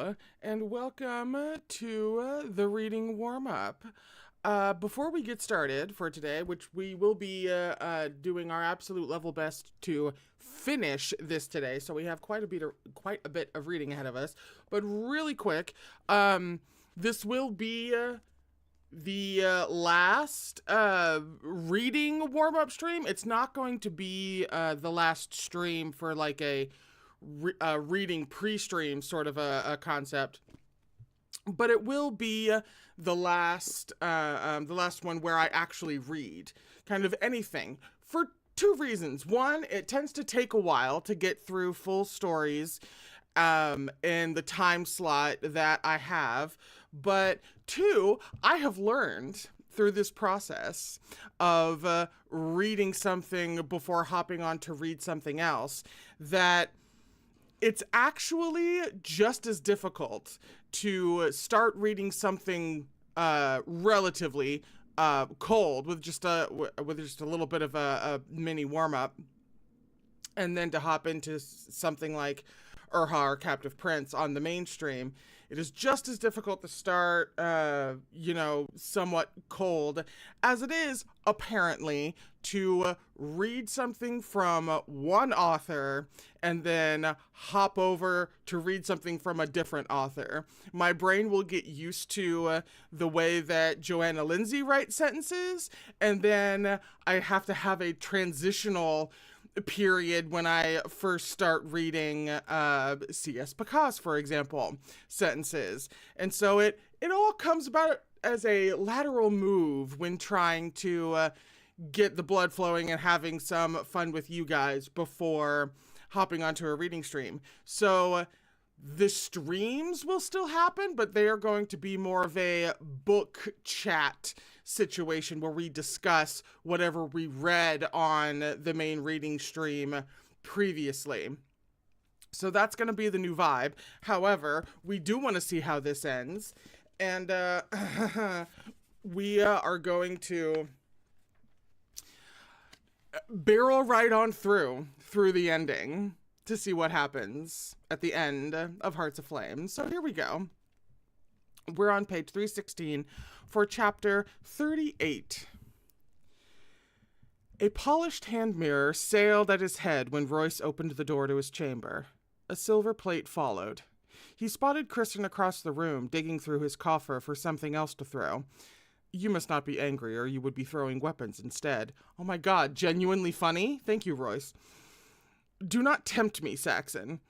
Hello, and welcome to the reading warm-up. Before we get started for today, which we will be doing our absolute level best to finish this today, so we have quite a bit of reading ahead of us. But really quick, this will be the last reading warm-up stream. It's not going to be the last stream for like a reading pre-stream sort of a concept, but it will be the last one where I actually read kind of anything for two reasons. One, it tends to take a while to get through full stories in the time slot that I have, but two, I have learned through this process of reading something before hopping on to read something else that it's actually just as difficult to start reading something relatively cold with just a little bit of a mini warm up, and then to hop into something like Urha or Captive Prince on the mainstream. It is just as difficult to start, somewhat cold as it is, apparently, to read something from one author and then hop over to read something from a different author. My brain will get used to the way that Joanna Lindsay writes sentences, and then I have to have a transitional period when I first start reading C.S. Picasso, for example, sentences. And so it all comes about as a lateral move when trying to get the blood flowing and having some fun with you guys before hopping onto a reading stream. So the streams will still happen, but they are going to be more of a book chat situation where we discuss whatever we read on the main reading stream previously. So that's going to be the new vibe. However, we do want to see how this ends, and we are going to barrel right on through the ending to see what happens at the end of Hearts Aflame. So here we go. We're on page 316 for chapter 38. A polished hand mirror sailed at his head when Royce opened the door to his chamber. A silver plate followed. He spotted Kristen across the room, digging through his coffer for something else to throw. You must not be angry, or you would be throwing weapons instead. Oh my god, genuinely funny? Thank you, Royce. Do not tempt me, Saxon.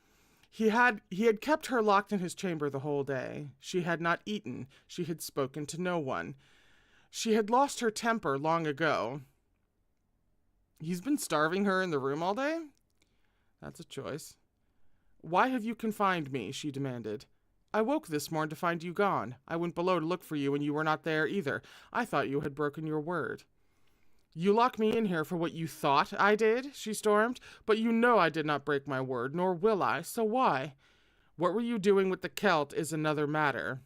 He had kept her locked in his chamber the whole day. She had not eaten. She had spoken to no one. She had lost her temper long ago. He's been starving her in the room all day? That's a choice. Why have you confined me? She demanded. I woke this morn to find you gone. I went below to look for you, and you were not there either. I thought you had broken your word. You locked me in here for what you thought I did, she stormed, but you know I did not break my word, nor will I, so why? What were you doing with the Celt is another matter.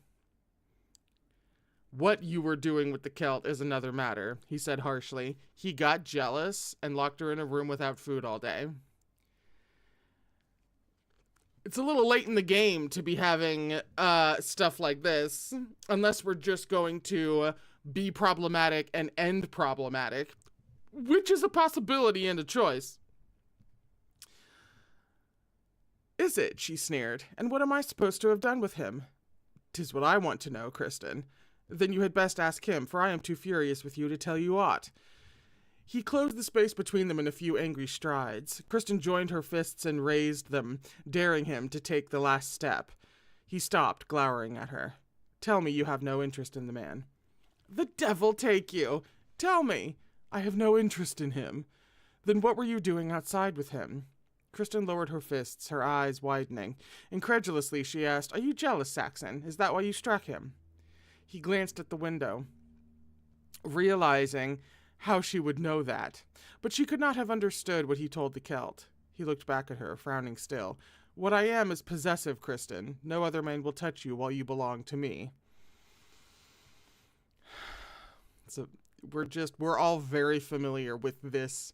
What you were doing with the Celt is another matter, he said harshly. He got jealous and locked her in a room without food all day. It's a little late in the game to be having stuff like this, unless we're just going to be problematic and end problematic, which is a possibility and a choice. Is it? She sneered. And what am I supposed to have done with him? 'Tis what I want to know, Kristen. Then you had best ask him, for I am too furious with you to tell you aught. He closed the space between them in a few angry strides. Kristen joined her fists and raised them, daring him to take the last step. He stopped, glowering at her. Tell me you have no interest in the man. The devil take you! Tell me! I have no interest in him. Then what were you doing outside with him? Kristen lowered her fists, her eyes widening. Incredulously, she asked, Are you jealous, Saxon? Is that why you struck him? He glanced at the window, realizing how she would know that. But she could not have understood what he told the Celt. He looked back at her, frowning still. What I am is possessive, Kristen. No other man will touch you while you belong to me. So we're all very familiar with this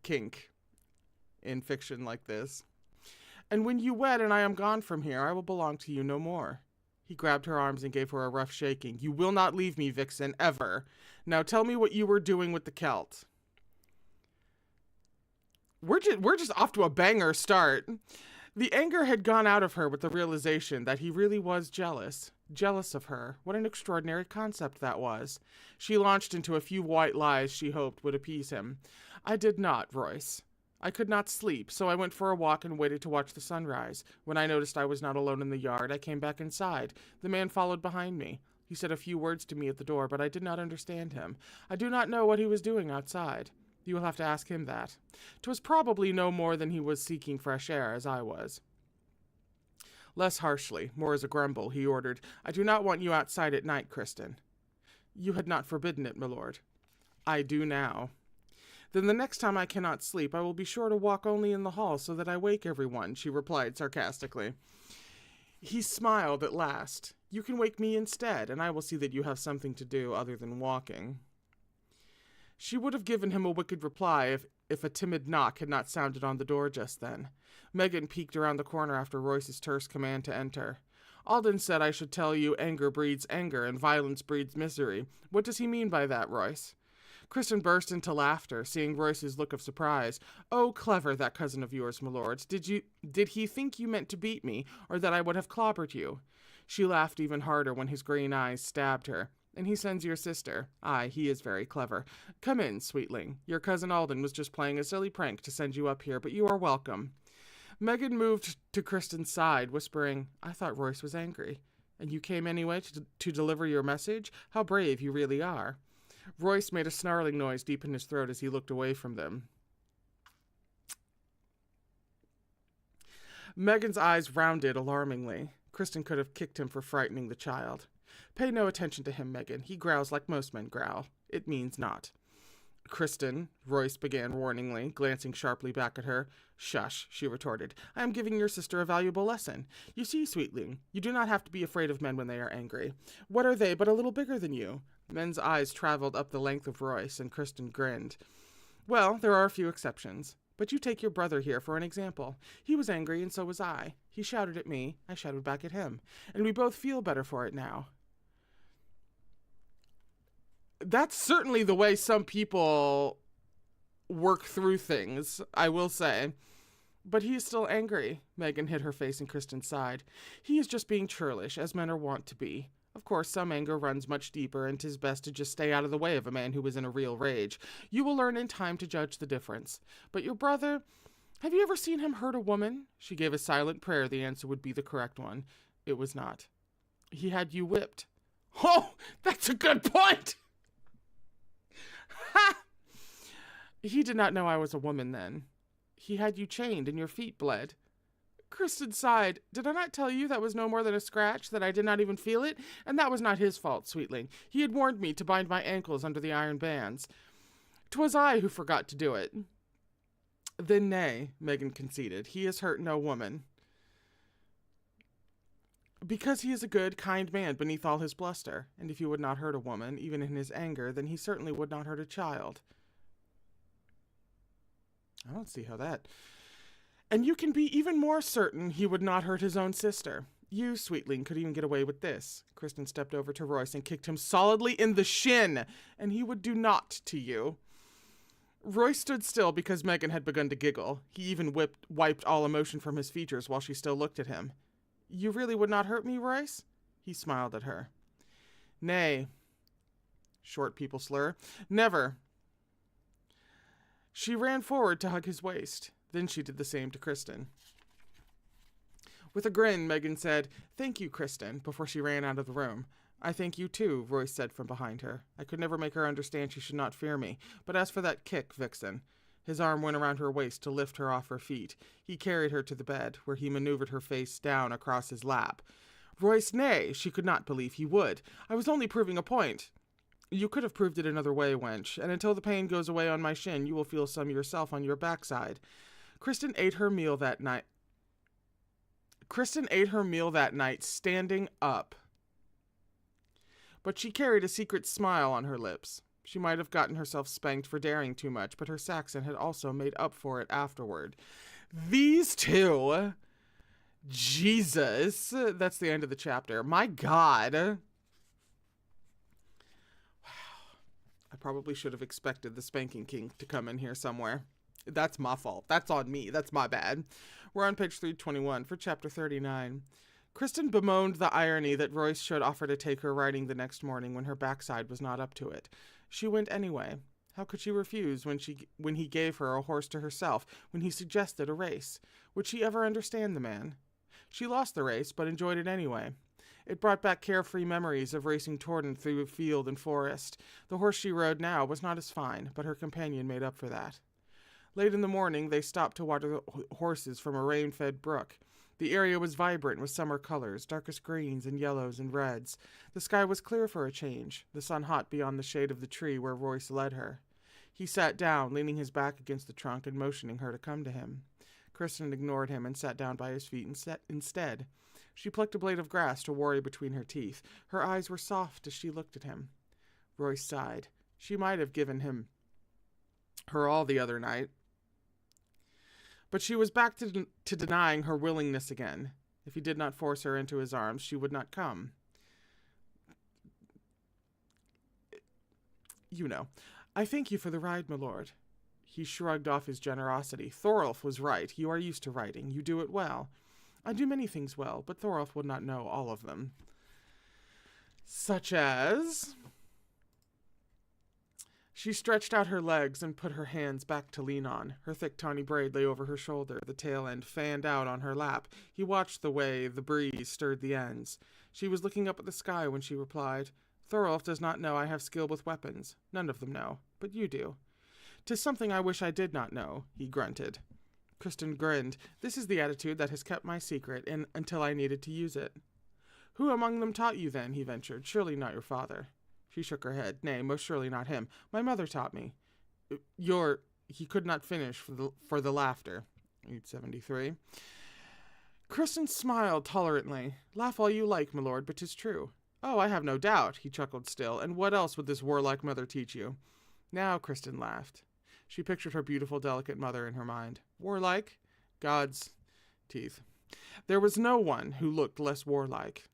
kink in fiction like this. And when you wed and I am gone from here, I will belong to you no more. He grabbed her arms and gave her a rough shaking. You will not leave me, Vixen, ever. Now tell me what you were doing with the Celt. We're just off to a banger start. The anger had gone out of her with the realization that he really was jealous. Jealous of her. What an extraordinary concept that was. She launched into a few white lies she hoped would appease him. I did not, Royce. I could not sleep, so I went for a walk and waited to watch the sunrise. When I noticed I was not alone in the yard, I came back inside. The man followed behind me. He said a few words to me at the door, but I did not understand him. I do not know what he was doing outside. You will have to ask him that. 'Twas probably no more than he was seeking fresh air, as I was. Less harshly, more as a grumble, he ordered, I do not want you outside at night, Kristen. You had not forbidden it, my lord. I do now. Then the next time I cannot sleep, I will be sure to walk only in the hall so that I wake everyone, she replied sarcastically. He smiled at last. You can wake me instead, and I will see that you have something to do other than walking. She would have given him a wicked reply if a timid knock had not sounded on the door just then. Megan peeked around the corner after Royce's terse command to enter. Alden said I should tell you anger breeds anger and violence breeds misery. What does he mean by that, Royce? Kristen burst into laughter, seeing Royce's look of surprise. Oh, clever, that cousin of yours, my lord. Did he think you meant to beat me, or that I would have clobbered you? She laughed even harder when his green eyes stabbed her. And he sends your sister. Aye, he is very clever. Come in, sweetling. Your cousin Alden was just playing a silly prank to send you up here, but you are welcome. Megan moved to Kristen's side, whispering, I thought Royce was angry. And you came anyway to deliver your message? How brave you really are. Royce made a snarling noise deep in his throat as he looked away from them. Megan's eyes rounded alarmingly. Kristen could have kicked him for frightening the child. Pay no attention to him, Megan. He growls like most men growl. It means not. Kristen, Royce began warningly, glancing sharply back at her. Shush, she retorted. I am giving your sister a valuable lesson. You see, sweetling, you do not have to be afraid of men when they are angry. What are they but a little bigger than you? Men's eyes traveled up the length of Royce, and Kristen grinned. Well, there are a few exceptions. But you take your brother here for an example. He was angry, and so was I. He shouted at me, I shouted back at him. And we both feel better for it now. That's certainly the way some people work through things, I will say. But he is still angry. Megan hid her face in Kristen's side. He is just being churlish, as men are wont to be. Of course, some anger runs much deeper, and 'tis best to just stay out of the way of a man who is in a real rage. You will learn in time to judge the difference. But your brother, have you ever seen him hurt a woman? She gave a silent prayer the answer would be the correct one. It was not. He had you whipped. Oh, that's a good point! Ha! He did not know I was a woman then. He had you chained and your feet bled. Kristen sighed. Did I not tell you that was no more than a scratch, that I did not even feel it? And that was not his fault, sweetling. He had warned me to bind my ankles under the iron bands. 'Twas I who forgot to do it. Then nay, Megan conceded. He has hurt no woman. Because he is a good, kind man beneath all his bluster, and if he would not hurt a woman, even in his anger, then he certainly would not hurt a child. I don't see how that... And you can be even more certain he would not hurt his own sister. You, sweetling, could even get away with this. Kristen stepped over to Royce and kicked him solidly in the shin, and he would do naught to you. Royce stood still because Megan had begun to giggle. He even wiped all emotion from his features while she still looked at him. You really would not hurt me, Royce? He smiled at her. Nay. Short people slur. Never. She ran forward to hug his waist. Then she did the same to Kristen. With a grin, Megan said, Thank you, Kristen, before she ran out of the room. I thank you too, Royce said from behind her. I could never make her understand she should not fear me. But as for that kick, Vixen. His arm went around her waist to lift her off her feet. He carried her to the bed, where he maneuvered her face down across his lap. Royce, nay, she could not believe he would. I was only proving a point. You could have proved it another way, wench, and until the pain goes away on my shin, you will feel some yourself on your backside. Kristen ate her meal that night standing up. But she carried a secret smile on her lips. She might have gotten herself spanked for daring too much, but her Saxon had also made up for it afterward. These two, Jesus. That's the end of the chapter. My God. Wow. I probably should have expected the Spanking King to come in here somewhere. That's my fault. That's on me. That's my bad. We're on page 321 for chapter 39. Kristen bemoaned the irony that Royce should offer to take her riding the next morning when her backside was not up to it. She went anyway. How could she refuse when he gave her a horse to herself, when he suggested a race? Would she ever understand the man? She lost the race, but enjoyed it anyway. It brought back carefree memories of racing Torden through field and forest. The horse she rode now was not as fine, but her companion made up for that. Late in the morning, they stopped to water the horses from a rain-fed brook. The area was vibrant with summer colors, darkest greens and yellows and reds. The sky was clear for a change, the sun hot beyond the shade of the tree where Royce led her. He sat down, leaning his back against the trunk and motioning her to come to him. Kristen ignored him and sat down by his feet instead. She plucked a blade of grass to worry between her teeth. Her eyes were soft as she looked at him. Royce sighed. She might have given her all the other night. But she was back to denying her willingness again. If he did not force her into his arms, she would not come. You know. I thank you for the ride, my lord. He shrugged off his generosity. Thorolf was right. You are used to riding. You do it well. I do many things well, but Thorolf would not know all of them. Such as... She stretched out her legs and put her hands back to lean on. Her thick tawny braid lay over her shoulder, the tail end fanned out on her lap. He watched the way the breeze stirred the ends. She was looking up at the sky when she replied, Thorolf does not know I have skill with weapons. None of them know, but you do. 'Tis something I wish I did not know, he grunted. Kristen grinned. This is the attitude that has kept my secret until I needed to use it. Who among them taught you then, he ventured. Surely not your father. She shook her head. Nay, most surely not him. My mother taught me. He could not finish for the laughter. 873. Kristen smiled tolerantly. Laugh all you like, my lord, but 'tis true. Oh, I have no doubt, he chuckled still. And what else would this warlike mother teach you? Now Kristen laughed. She pictured her beautiful, delicate mother in her mind. Warlike? God's teeth. There was no one who looked less warlike.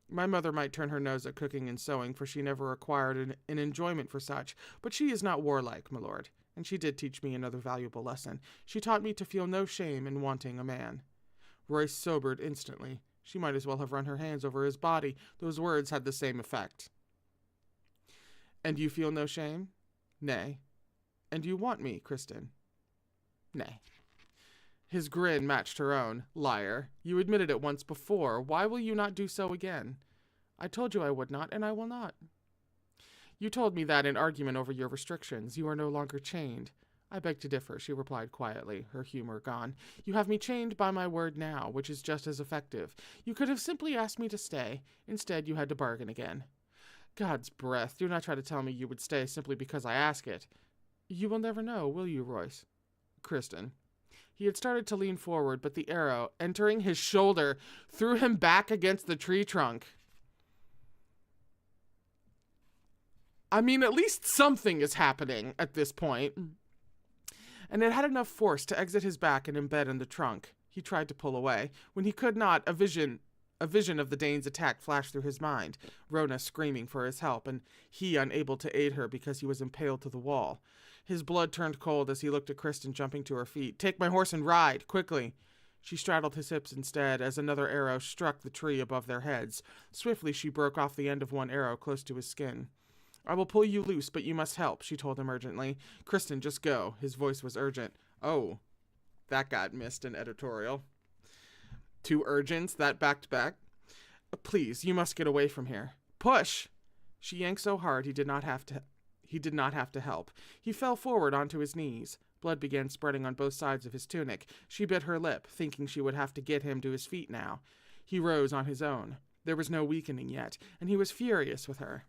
My mother might turn her nose at cooking and sewing, for she never acquired an enjoyment for such, but she is not warlike, my lord, and she did teach me another valuable lesson. She taught me to feel no shame in wanting a man. Royce sobered instantly. She might as well have run her hands over his body. Those words had the same effect. And you feel no shame? Nay. And you want me, Kristen? Nay. His grin matched her own. Liar. You admitted it once before. Why will you not do so again? I told you I would not, and I will not. You told me that in argument over your restrictions. You are no longer chained. I beg to differ, she replied quietly, her humor gone. You have me chained by my word now, which is just as effective. You could have simply asked me to stay. Instead, you had to bargain again. God's breath, do not try to tell me you would stay simply because I ask it. You will never know, will you, Royce? Kristen. He had started to lean forward, but the arrow, entering his shoulder, threw him back against the tree trunk. I mean, at least something is happening at this point. And it had enough force to exit his back and embed in the trunk. He tried to pull away. When he could not, a vision of the Dane's attack flashed through his mind. Rona screaming for his help, and he unable to aid her because he was impaled to the wall. His blood turned cold as he looked at Kristen jumping to her feet. Take my horse and ride, quickly. She straddled his hips instead as another arrow struck the tree above their heads. Swiftly she broke off the end of one arrow close to his skin. I will pull you loose, but you must help, she told him urgently. Kristen, just go. His voice was urgent. Oh, that got missed in editorial. Two urgents, that back to back. Please, you must get away from here. Push! She yanked so hard he did not have to help. He fell forward onto his knees. Blood began spreading on both sides of his tunic. She bit her lip, thinking she would have to get him to his feet now. He rose on his own. There was no weakening yet, and he was furious with her.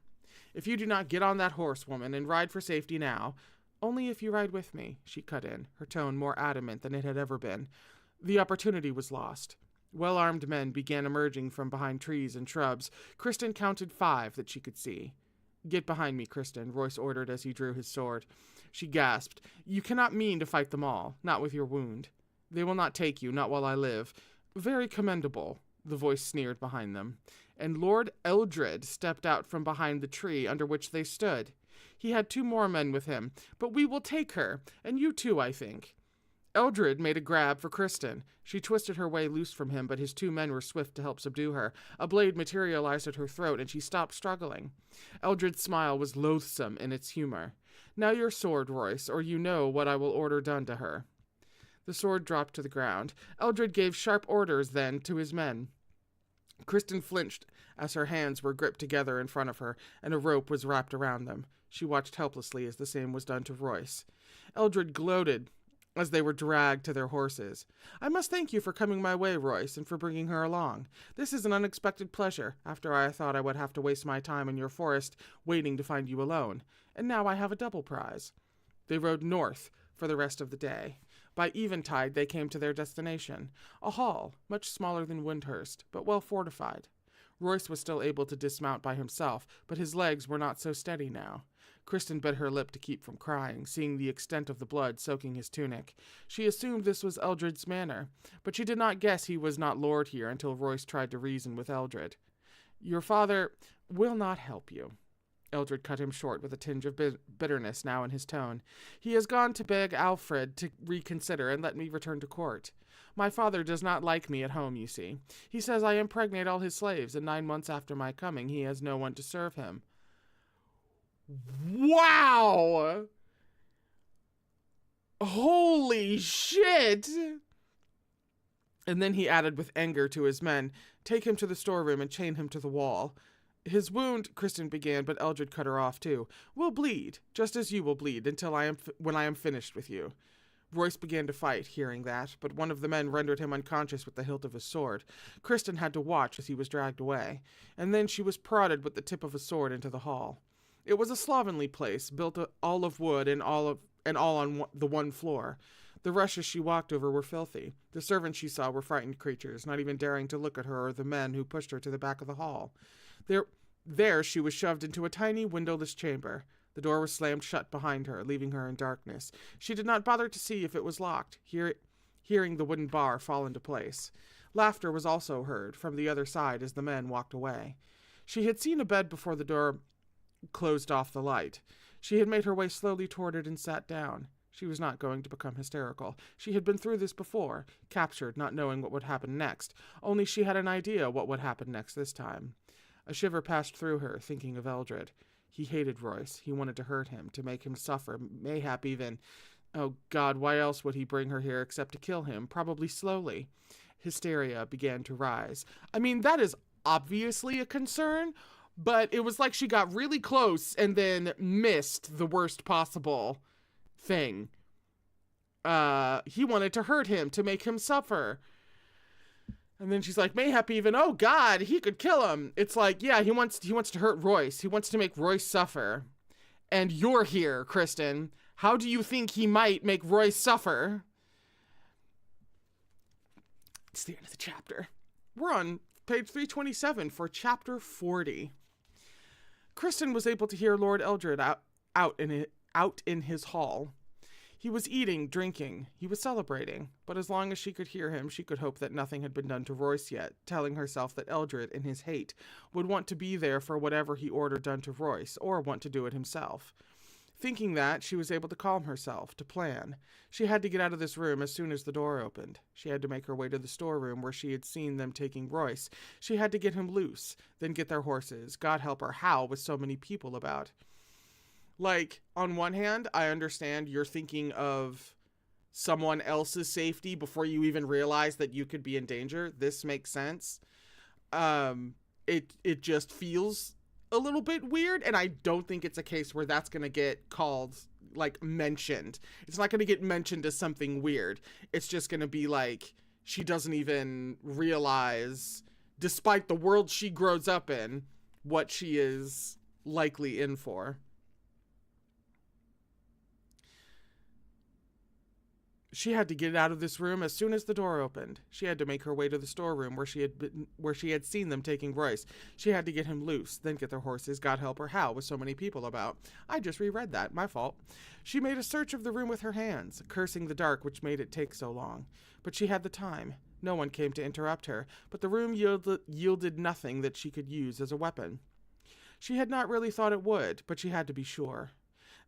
If you do not get on that horse, woman, and ride for safety now, only if you ride with me, she cut in, her tone more adamant than it had ever been. The opportunity was lost. Well-armed men began emerging from behind trees and shrubs. Kristen counted 5 that she could see. Get behind me, Kristen, Royce ordered as he drew his sword. She gasped. You cannot mean to fight them all, not with your wound. They will not take you, not while I live. Very commendable, the voice sneered behind them, and Lord Eldred stepped out from behind the tree under which they stood. He had 2 more men with him, but we will take her, and you too, I think. Eldred made a grab for Kristen. She twisted her way loose from him, but his 2 men were swift to help subdue her. A blade materialized at her throat, and she stopped struggling. Eldred's smile was loathsome in its humor. Now your sword, Royce, or you know what I will order done to her. The sword dropped to the ground. Eldred gave sharp orders then to his men. Kristen flinched as her hands were gripped together in front of her, and a rope was wrapped around them. She watched helplessly as the same was done to Royce. Eldred gloated as they were dragged to their horses. I must thank you for coming my way, Royce, and for bringing her along. This is an unexpected pleasure, after I thought I would have to waste my time in your forest waiting to find you alone. And now I have a double prize. They rode north for the rest of the day. By eventide they came to their destination, a hall, much smaller than Wyndhurst, but well fortified. Royce was still able to dismount by himself, but his legs were not so steady now. Kristen bit her lip to keep from crying, seeing the extent of the blood soaking his tunic. She assumed this was Eldred's manor, but she did not guess he was not lord here until Royce tried to reason with Eldred. Your father will not help you. Eldred cut him short with a tinge of bitterness now in his tone. He has gone to beg Alfred to reconsider and let me return to court. My father does not like me at home, you see. He says I impregnate all his slaves, and 9 months after my coming he has no one to serve him. Wow! Holy shit! And then he added with anger to his men, take him to the storeroom and chain him to the wall. His wound, Kristen began, but Eldred cut her off too. Will bleed, just as you will bleed, until when I am finished with you. Royce began to fight, hearing that, but one of the men rendered him unconscious with the hilt of his sword. Kristen had to watch as he was dragged away, and then she was prodded with the tip of a sword into the hall. It was a slovenly place, built all of wood and all on the one floor. The rushes she walked over were filthy. The servants she saw were frightened creatures, not even daring to look at her or the men who pushed her to the back of the hall. There she was shoved into a tiny, windowless chamber. The door was slammed shut behind her, leaving her in darkness. She did not bother to see if it was locked, hearing the wooden bar fall into place. Laughter was also heard from the other side as the men walked away. She had seen a bed before the door closed off the light. She had made her way slowly toward it and sat down. She was not going to become hysterical. She had been through this before, captured, not knowing what would happen next. Only she had an idea what would happen next this time. A shiver passed through her, thinking of Eldred. He hated Royce. He wanted to hurt him, to make him suffer, mayhap even... Oh, God, why else would he bring her here except to kill him, probably slowly? Hysteria began to rise. I mean, that is obviously a concern, but it was like she got really close and then missed the worst possible thing. He wanted to hurt him, to make him suffer. And then she's like, mayhap even, oh God, he could kill him. It's like, yeah, he wants to hurt Royce. He wants to make Royce suffer. And you're here, Kristen. How do you think he might make Royce suffer? It's the end of the chapter. We're on page 327 for chapter 40. Kristen was able to hear Lord Eldred out in his hall. He was eating, drinking. He was celebrating. But as long as she could hear him, she could hope that nothing had been done to Royce yet, telling herself that Eldred, in his hate, would want to be there for whatever he ordered done to Royce, or want to do it himself. Thinking that, she was able to calm herself, to plan. She had to get out of this room as soon as the door opened. She had to make her way to the storeroom where she had seen them taking Royce. She had to get him loose, then get their horses. God help her, how, with so many people about? Like, on one hand, I understand you're thinking of someone else's safety before you even realize that you could be in danger. This makes sense. It just feels a little bit weird, and I don't think it's a case where that's going to get called, like, mentioned. It's not going to get mentioned as something weird. It's just going to be like, she doesn't even realize, despite the world she grows up in, what she is likely in for. She had to get out of this room as soon as the door opened. She had to make her way to the storeroom where she had seen them taking Royce. She had to get him loose, then get their horses. God help her, how, with so many people about. I just reread that. My fault. She made a search of the room with her hands, cursing the dark which made it take so long. But she had the time. No one came to interrupt her, but the room yielded nothing that she could use as a weapon. She had not really thought it would, but she had to be sure.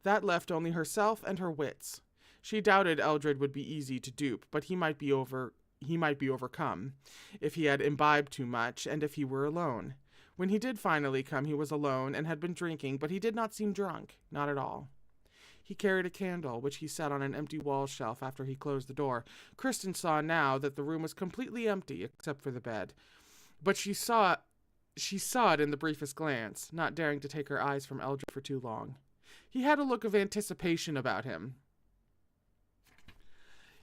That left only herself and her wits. She doubted Eldred would be easy to dupe, but he might be overcome if he had imbibed too much and if he were alone. When he did finally come, he was alone and had been drinking, but he did not seem drunk, not at all. He carried a candle, which he set on an empty wall shelf after he closed the door. Kristen saw now that the room was completely empty, except for the bed. But she saw it in the briefest glance, not daring to take her eyes from Eldred for too long. He had a look of anticipation about him.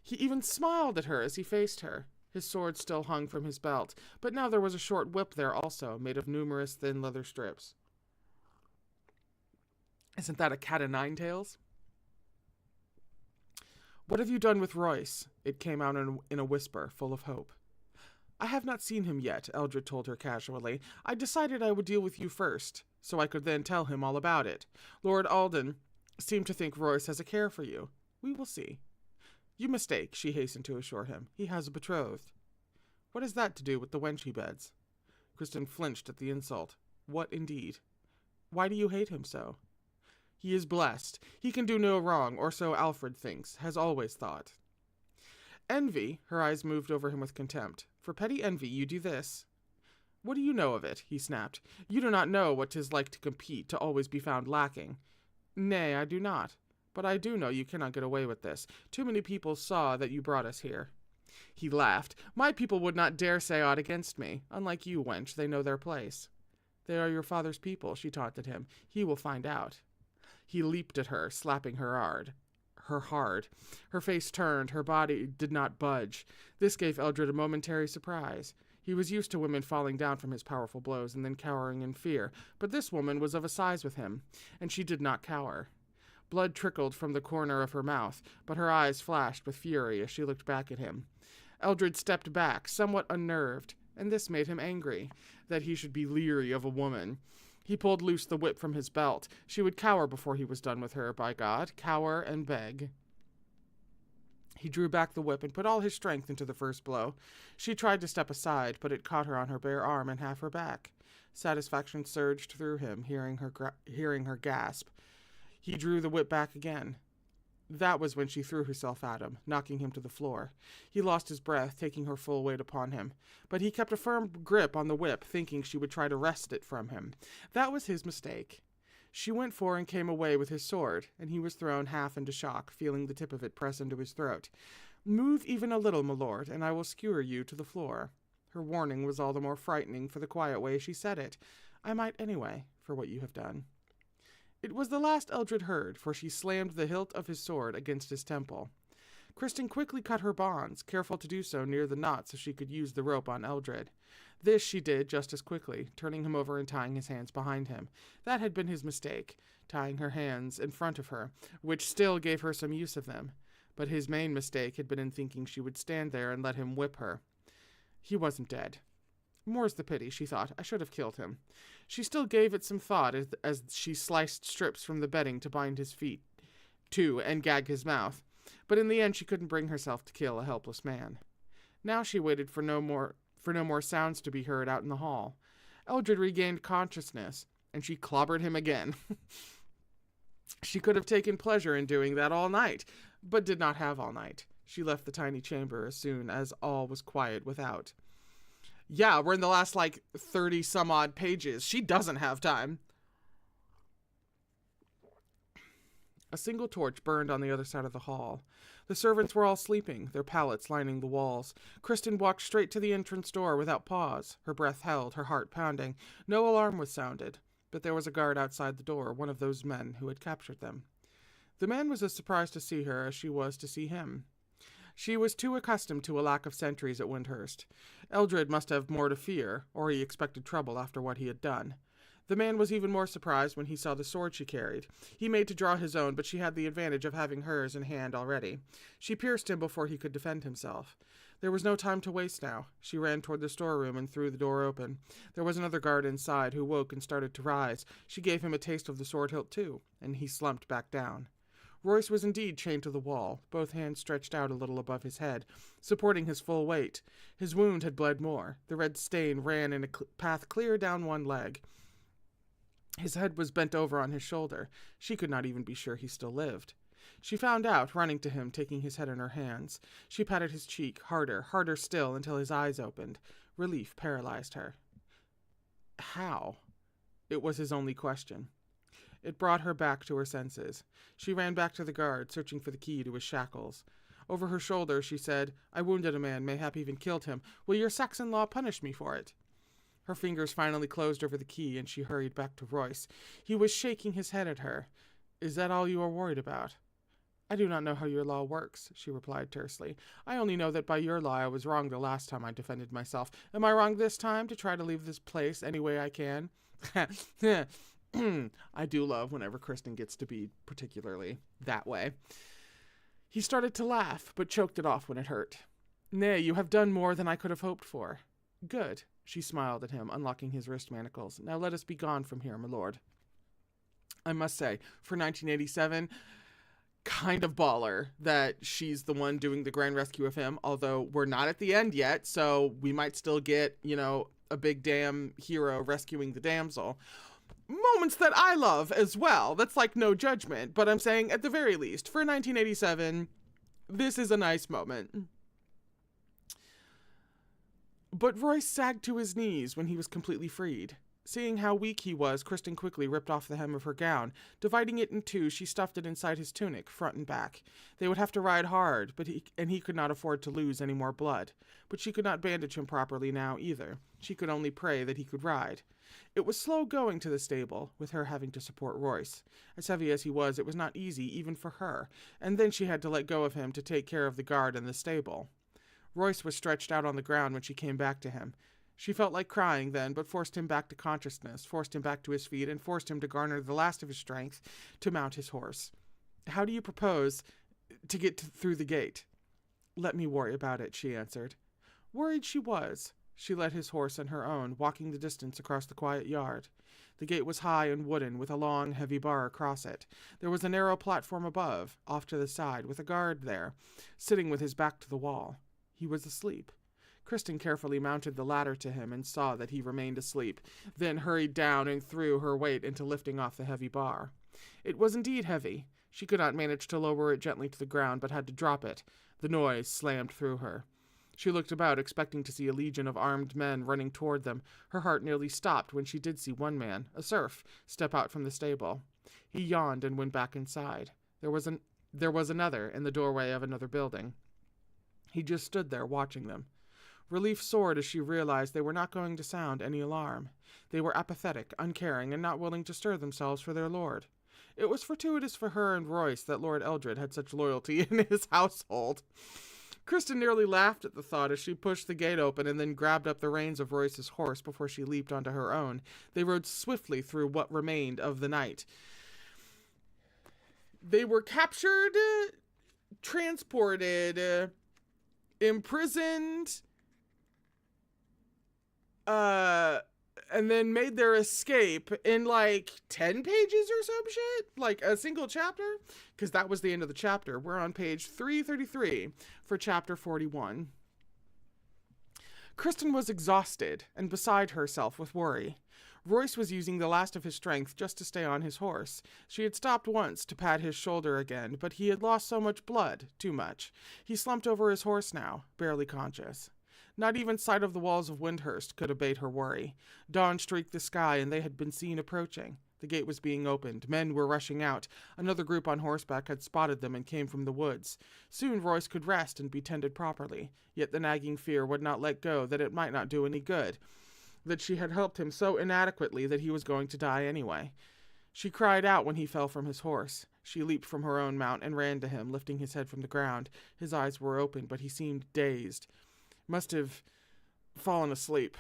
He even smiled at her as he faced her. His sword still hung from his belt, but now there was a short whip there also, made of numerous thin leather strips. Isn't that a cat o' nine tails? What have you done with Royce? It came out in a whisper, full of hope. I have not seen him yet, Eldred told her casually. I decided I would deal with you first, so I could then tell him all about it. Lord Alden seemed to think Royce has a care for you. We will see. You mistake, she hastened to assure him. He has a betrothed. What has that to do with the wench he beds? Kristen flinched at the insult. What indeed? Why do you hate him so? He is blessed. He can do no wrong, or so Alfred thinks, has always thought. Envy, her eyes moved over him with contempt. For petty envy you do this. What do you know of it? He snapped. You do not know what 'tis like to compete, to always be found lacking. Nay, I do not. But I do know you cannot get away with this. Too many people saw that you brought us here. He laughed. My people would not dare say aught against me. Unlike you, wench, they know their place. They are your father's people, she taunted him. He will find out. He leaped at her, slapping her hard. Her face turned, her body did not budge. This gave Eldred a momentary surprise. He was used to women falling down from his powerful blows and then cowering in fear, but this woman was of a size with him, and she did not cower. Blood trickled from the corner of her mouth, but her eyes flashed with fury as she looked back at him. Eldred stepped back, somewhat unnerved, and this made him angry, that he should be leery of a woman. He pulled loose the whip from his belt. She would cower before he was done with her, by God, cower and beg. He drew back the whip and put all his strength into the first blow. She tried to step aside, but it caught her on her bare arm and half her back. Satisfaction surged through him, hearing her gasp. He drew the whip back again. That was when she threw herself at him, knocking him to the floor. He lost his breath, taking her full weight upon him. But he kept a firm grip on the whip, thinking she would try to wrest it from him. That was his mistake. She went for and came away with his sword, and he was thrown half into shock, feeling the tip of it press into his throat. Move even a little, my lord, and I will skewer you to the floor. Her warning was all the more frightening for the quiet way she said it. I might anyway, for what you have done. It was the last Eldred heard, for she slammed the hilt of his sword against his temple. Kristen quickly cut her bonds, careful to do so near the knot so she could use the rope on Eldred. This she did just as quickly, turning him over and tying his hands behind him. That had been his mistake, tying her hands in front of her, which still gave her some use of them. But his main mistake had been in thinking she would stand there and let him whip her. He wasn't dead. More's the pity, she thought. I should have killed him. She still gave it some thought as she sliced strips from the bedding to bind his feet to and gag his mouth. But in the end she couldn't bring herself to kill a helpless man. Now she waited for no more sounds to be heard out in the hall. Eldred regained consciousness, and she clobbered him again. She could have taken pleasure in doing that all night, but did not have all night. She left the tiny chamber as soon as all was quiet without. Yeah, we're in the last, 30-some-odd pages. She doesn't have time. A single torch burned on the other side of the hall. The servants were all sleeping, their pallets lining the walls. Kristen walked straight to the entrance door without pause, her breath held, her heart pounding. No alarm was sounded, but there was a guard outside the door, one of those men who had captured them. The man was as surprised to see her as she was to see him. She was too accustomed to a lack of sentries at Wyndhurst. Eldred must have more to fear, or he expected trouble after what he had done. The man was even more surprised when he saw the sword she carried. He made to draw his own, but she had the advantage of having hers in hand already. She pierced him before he could defend himself. There was no time to waste now. She ran toward the storeroom and threw the door open. There was another guard inside who woke and started to rise. She gave him a taste of the sword hilt too, and he slumped back down. Royce was indeed chained to the wall, both hands stretched out a little above his head, supporting his full weight. His wound had bled more. The red stain ran in a path clear down one leg. His head was bent over on his shoulder. She could not even be sure he still lived. She found out, running to him, taking his head in her hands. She patted his cheek, harder, harder still, until his eyes opened. Relief paralyzed her. How? It was his only question. It brought her back to her senses. She ran back to the guard, searching for the key to his shackles. Over her shoulder, she said, "I wounded a man, mayhap even killed him. Will your Saxon law punish me for it?" Her fingers finally closed over the key, and she hurried back to Royce. He was shaking his head at her. "Is that all you are worried about?" "I do not know how your law works," she replied tersely. "I only know that by your law I was wrong the last time I defended myself. Am I wrong this time to try to leave this place any way I can?" I do love whenever Kristen gets to be particularly that way. He started to laugh, but choked it off when it hurt. "Nay, you have done more than I could have hoped for." "Good," she smiled at him, unlocking his wrist manacles. "Now let us be gone from here, my lord." I must say, for 1987, kind of baller that she's the one doing the grand rescue of him, although we're not at the end yet, so we might still get, a big damn hero rescuing the damsel. Moments that I love as well. That's like no judgment, but I'm saying at the very least, for 1987, this is a nice moment. But Royce sagged to his knees when he was completely freed. Seeing how weak he was, Kristen quickly ripped off the hem of her gown. Dividing it in two, she stuffed it inside his tunic, front and back. They would have to ride hard, but he could not afford to lose any more blood. But she could not bandage him properly now, either. She could only pray that he could ride. It was slow going to the stable, with her having to support Royce. As heavy as he was, it was not easy, even for her, and then she had to let go of him to take care of the guard in the stable. Royce was stretched out on the ground when she came back to him. She felt like crying then, but forced him back to consciousness, forced him back to his feet, and forced him to garner the last of his strength to mount his horse. "How do you propose to get through the gate?" "Let me worry about it," she answered. Worried she was. She led his horse and her own, walking the distance across the quiet yard. The gate was high and wooden, with a long, heavy bar across it. There was a narrow platform above, off to the side, with a guard there, sitting with his back to the wall. He was asleep. Kristen carefully mounted the ladder to him and saw that he remained asleep, then hurried down and threw her weight into lifting off the heavy bar. It was indeed heavy. She could not manage to lower it gently to the ground, but had to drop it. The noise slammed through her. She looked about, expecting to see a legion of armed men running toward them. Her heart nearly stopped when she did see one man, a serf, step out from the stable. He yawned and went back inside. There was another in the doorway of another building. He just stood there, watching them. Relief soared as she realized they were not going to sound any alarm. They were apathetic, uncaring, and not willing to stir themselves for their lord. It was fortuitous for her and Royce that Lord Eldred had such loyalty in his household. Kristen nearly laughed at the thought as she pushed the gate open and then grabbed up the reins of Royce's horse before she leaped onto her own. They rode swiftly through what remained of the night. They were captured, transported, imprisoned, and then made their escape in like 10 pages or some shit, like a single chapter, because that was the end of the chapter. We're on page 333 for chapter 41. Kristen was exhausted and beside herself with worry. Royce was using the last of his strength just to stay on his horse. She had stopped once to pat his shoulder again, but he had lost so much blood, too much. He slumped over his horse now, barely conscious. Not even sight of the walls of Wyndhurst could abate her worry. Dawn streaked the sky, and they had been seen approaching. The gate was being opened. Men were rushing out. Another group on horseback had spotted them and came from the woods. Soon Royce could rest and be tended properly, yet the nagging fear would not let go that it might not do any good, that she had helped him so inadequately that he was going to die anyway. She cried out when he fell from his horse. She leaped from her own mount and ran to him, lifting his head from the ground. His eyes were open, but he seemed dazed. Must have fallen asleep.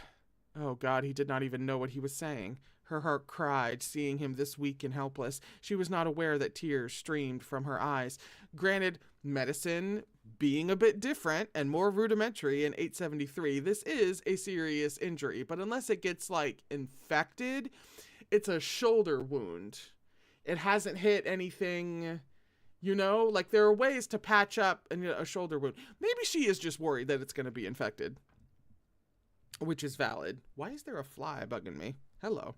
Oh, God, he did not even know what he was saying. Her heart cried, seeing him this weak and helpless. She was not aware that tears streamed from her eyes. Granted, medicine being a bit different and more rudimentary in 873, this is a serious injury. But unless it gets, infected, it's a shoulder wound. It hasn't hit anything You know, like there are ways to patch up a shoulder wound. Maybe she is just worried that it's going to be infected, which is valid. Why is there a fly bugging me? Hello.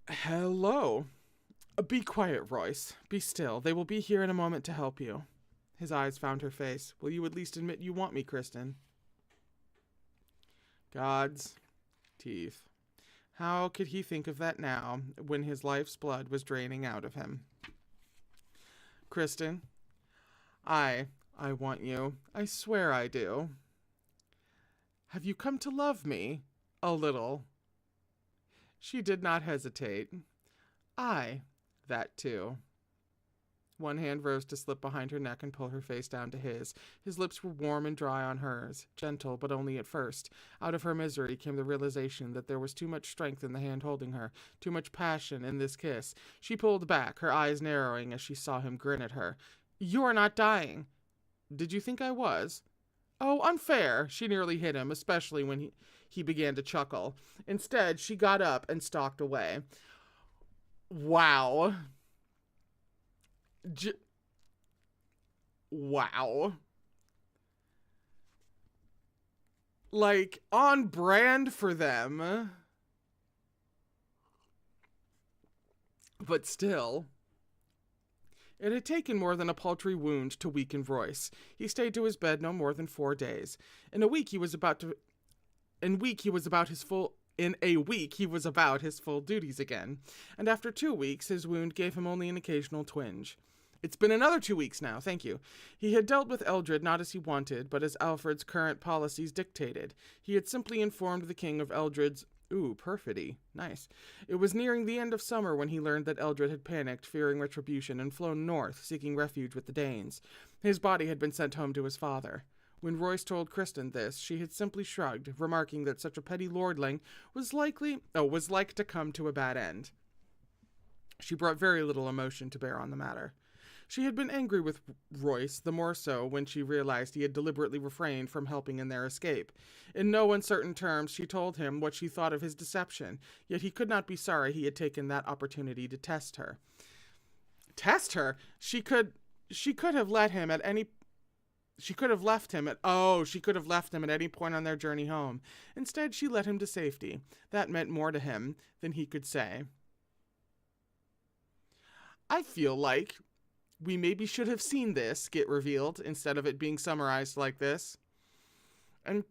Hello. Be quiet, Royce. Be still. They will be here in a moment to help you. His eyes found her face. Will you at least admit you want me, Kristen? God's teeth. How could he think of that now, when his life's blood was draining out of him? Kristen, I want you. I swear I do. Have you come to love me? A little. She did not hesitate. That too. One hand rose to slip behind her neck and pull her face down to his. His lips were warm and dry on hers, gentle, but only at first. Out of her misery came the realization that there was too much strength in the hand holding her, too much passion in this kiss. She pulled back, her eyes narrowing as she saw him grin at her. You're not dying. Did you think I was? Oh, unfair. She nearly hit him, especially when he began to chuckle. Instead, she got up and stalked away. Wow. Wow. Like, on brand for them. But still. It had taken more than a paltry wound to weaken Royce. He stayed to his bed no more than 4 days. In a week he was about his full duties again, and after 2 weeks his wound gave him only an occasional twinge. It's been another 2 weeks now, thank you. He had dealt with Eldred not as he wanted, but as Alfred's current policies dictated. He had simply informed the king of Eldred's perfidy. Nice. It was nearing the end of summer when he learned that Eldred had panicked, fearing retribution, and flown north, seeking refuge with the Danes. His body had been sent home to his father. When Royce told Kristen this, she had simply shrugged, remarking that such a petty lordling was like to come to a bad end. She brought very little emotion to bear on the matter. She had been angry with Royce, the more so when she realized he had deliberately refrained from helping in their escape. In no uncertain terms, she told him what she thought of his deception, yet he could not be sorry he had taken that opportunity to test her. Test her? She could have left him at any point on their journey home. Instead, she led him to safety. That meant more to him than he could say. I feel like we maybe should have seen this get revealed instead of it being summarized like this. And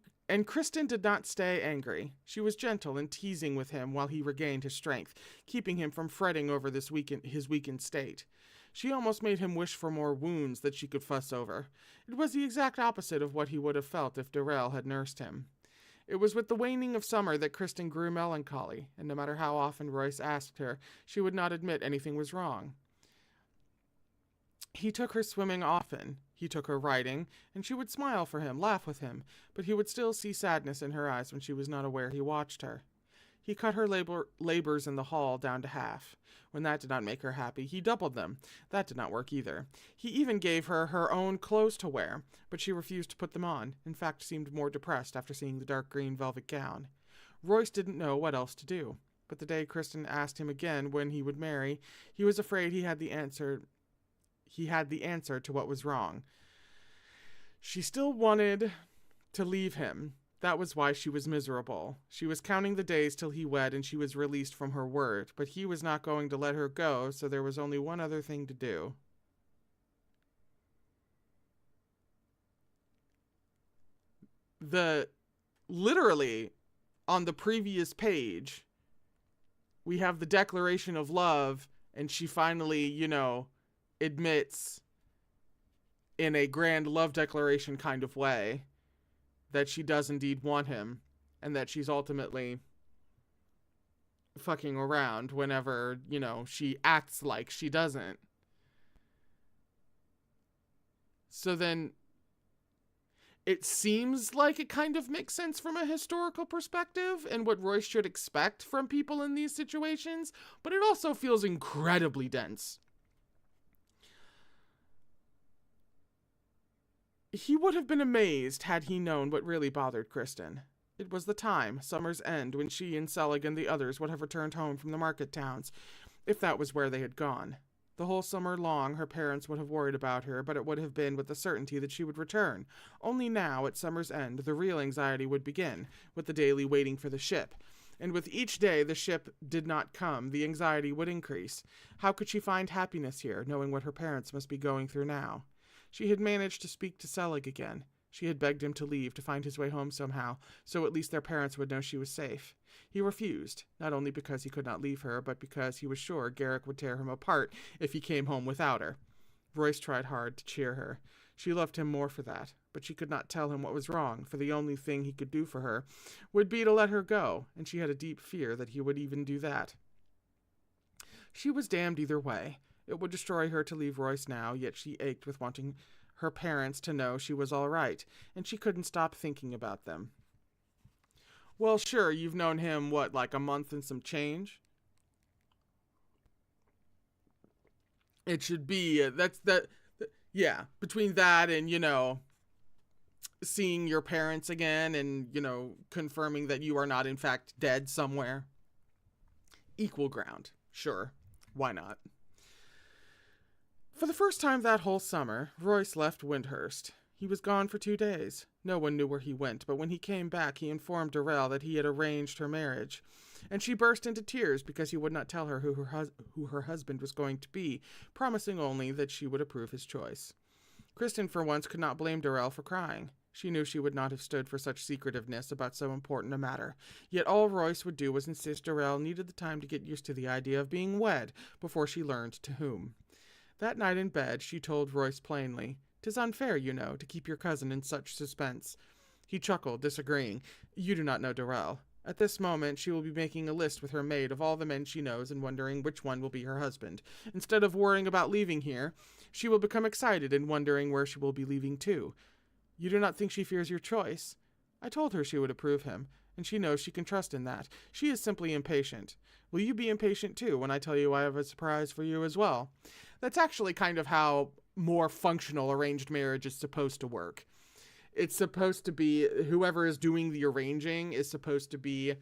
Kristen did not stay angry. She was gentle and teasing with him while he regained his strength, keeping him from fretting over his weakened state. She almost made him wish for more wounds that she could fuss over. It was the exact opposite of what he would have felt if Darrell had nursed him. It was with the waning of summer that Kristen grew melancholy, and no matter how often Royce asked her, she would not admit anything was wrong. He took her swimming often. He took her riding, and she would smile for him, laugh with him, but he would still see sadness in her eyes when she was not aware he watched her. He cut her labors in the hall down to half. When that did not make her happy, he doubled them. That did not work either. He even gave her her own clothes to wear, but she refused to put them on, in fact seemed more depressed after seeing the dark green velvet gown. Royce didn't know what else to do, but the day Kristen asked him again when he would marry, he was afraid he had the answer to what was wrong. She still wanted to leave him. That was why she was miserable. She was counting the days till he wed and she was released from her word, but he was not going to let her go, so there was only one other thing to do. Literally, on the previous page, we have the declaration of love, and she finally, admits in a grand love declaration kind of way that she does indeed want him, and that she's ultimately fucking around whenever, she acts like she doesn't. So then it seems like it kind of makes sense from a historical perspective and what Royce should expect from people in these situations, but it also feels incredibly dense. He would have been amazed had he known what really bothered Kristen. It was the time, summer's end, when she and Selig and the others would have returned home from the market towns. if that was where they had gone. The whole summer long her parents would have worried about her, but it would have been with the certainty that she would return. Only now, at summer's end, the real anxiety would begin, with the daily waiting for the ship. And with each day the ship did not come, the anxiety would increase. How could she find happiness here, knowing what her parents must be going through now? She had managed to speak to Selig again. She had begged him to leave, to find his way home somehow, so at least their parents would know she was safe. He refused, not only because he could not leave her, but because he was sure Garrick would tear him apart if he came home without her. Royce tried hard to cheer her. She loved him more for that, but she could not tell him what was wrong, for the only thing he could do for her would be to let her go, and she had a deep fear that he would even do that. She was damned either way. It would destroy her to leave Royce now, yet she ached with wanting her parents to know she was all right, and she couldn't stop thinking about them. Well, sure, you've known him, like a month and some change? It should be, yeah, between that and, seeing your parents again and, confirming that you are not in fact dead somewhere. Equal ground, sure, why not? For the first time that whole summer, Royce left Wyndhurst. He was gone for 2 days. No one knew where he went, but when he came back, he informed Darrell that he had arranged her marriage, and she burst into tears because he would not tell her who her husband was going to be, promising only that she would approve his choice. Kristen, for once, could not blame Darrell for crying. She knew she would not have stood for such secretiveness about so important a matter, yet all Royce would do was insist Darrell needed the time to get used to the idea of being wed before she learned to whom. That night in bed, she told Royce plainly, "'Tis unfair, to keep your cousin in such suspense." He chuckled, disagreeing. "You do not know Darrell. At this moment, she will be making a list with her maid of all the men she knows and wondering which one will be her husband. Instead of worrying about leaving here, she will become excited and wondering where she will be leaving to. You do not think she fears your choice? I told her she would approve him, and she knows she can trust in that. She is simply impatient. Will you be impatient too when I tell you I have a surprise for you as well?" That's actually kind of how more functional arranged marriage is supposed to work. It's supposed to be whoever is doing the arranging is supposed to be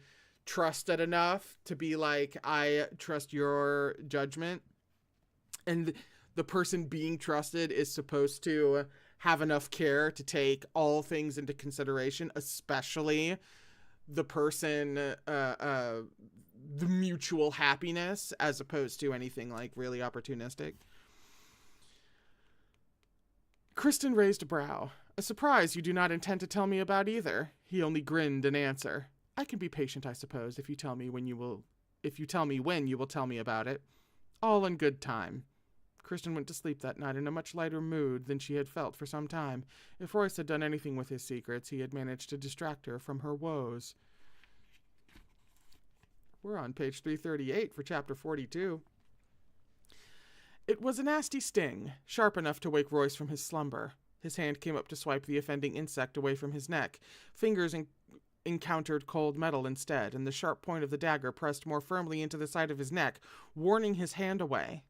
trusted enough to be like, I trust your judgment. And the person being trusted is supposed to have enough care to take all things into consideration, especially the person, the mutual happiness, as opposed to anything like really opportunistic. Kristen raised a brow. "A surprise you do not intend to tell me about either." He only grinned in answer. "I can be patient, I suppose, if you tell me when you will tell me about it. All in good time." Kristen went to sleep that night in a much lighter mood than she had felt for some time. If Royce had done anything with his secrets, he had managed to distract her from her woes. We're on page 338 for chapter 42. It was a nasty sting, sharp enough to wake Royce from his slumber. His hand came up to swipe the offending insect away from his neck. Fingers encountered cold metal instead, and the sharp point of the dagger pressed more firmly into the side of his neck, warning his hand away.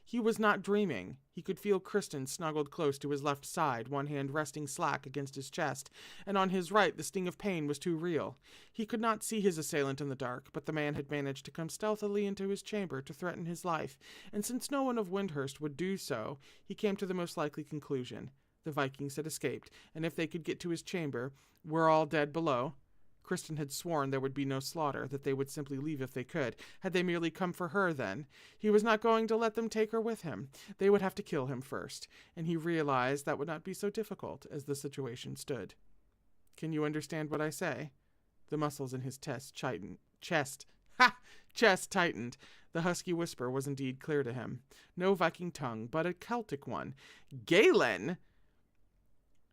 He was not dreaming. He could feel Kristen snuggled close to his left side, one hand resting slack against his chest, and on his right the sting of pain was too real. He could not see his assailant in the dark, but the man had managed to come stealthily into his chamber to threaten his life, and since no one of Wyndhurst would do so, he came to the most likely conclusion. The Vikings had escaped, and if they could get to his chamber, were all dead below. Kristen had sworn there would be no slaughter, that they would simply leave if they could. Had they merely come for her, then? He was not going to let them take her with him. They would have to kill him first, and he realized that would not be so difficult as the situation stood. Can you understand what I say? The muscles in his chest tightened. The husky whisper was indeed clear to him. No Viking tongue, but a Celtic one. Galen!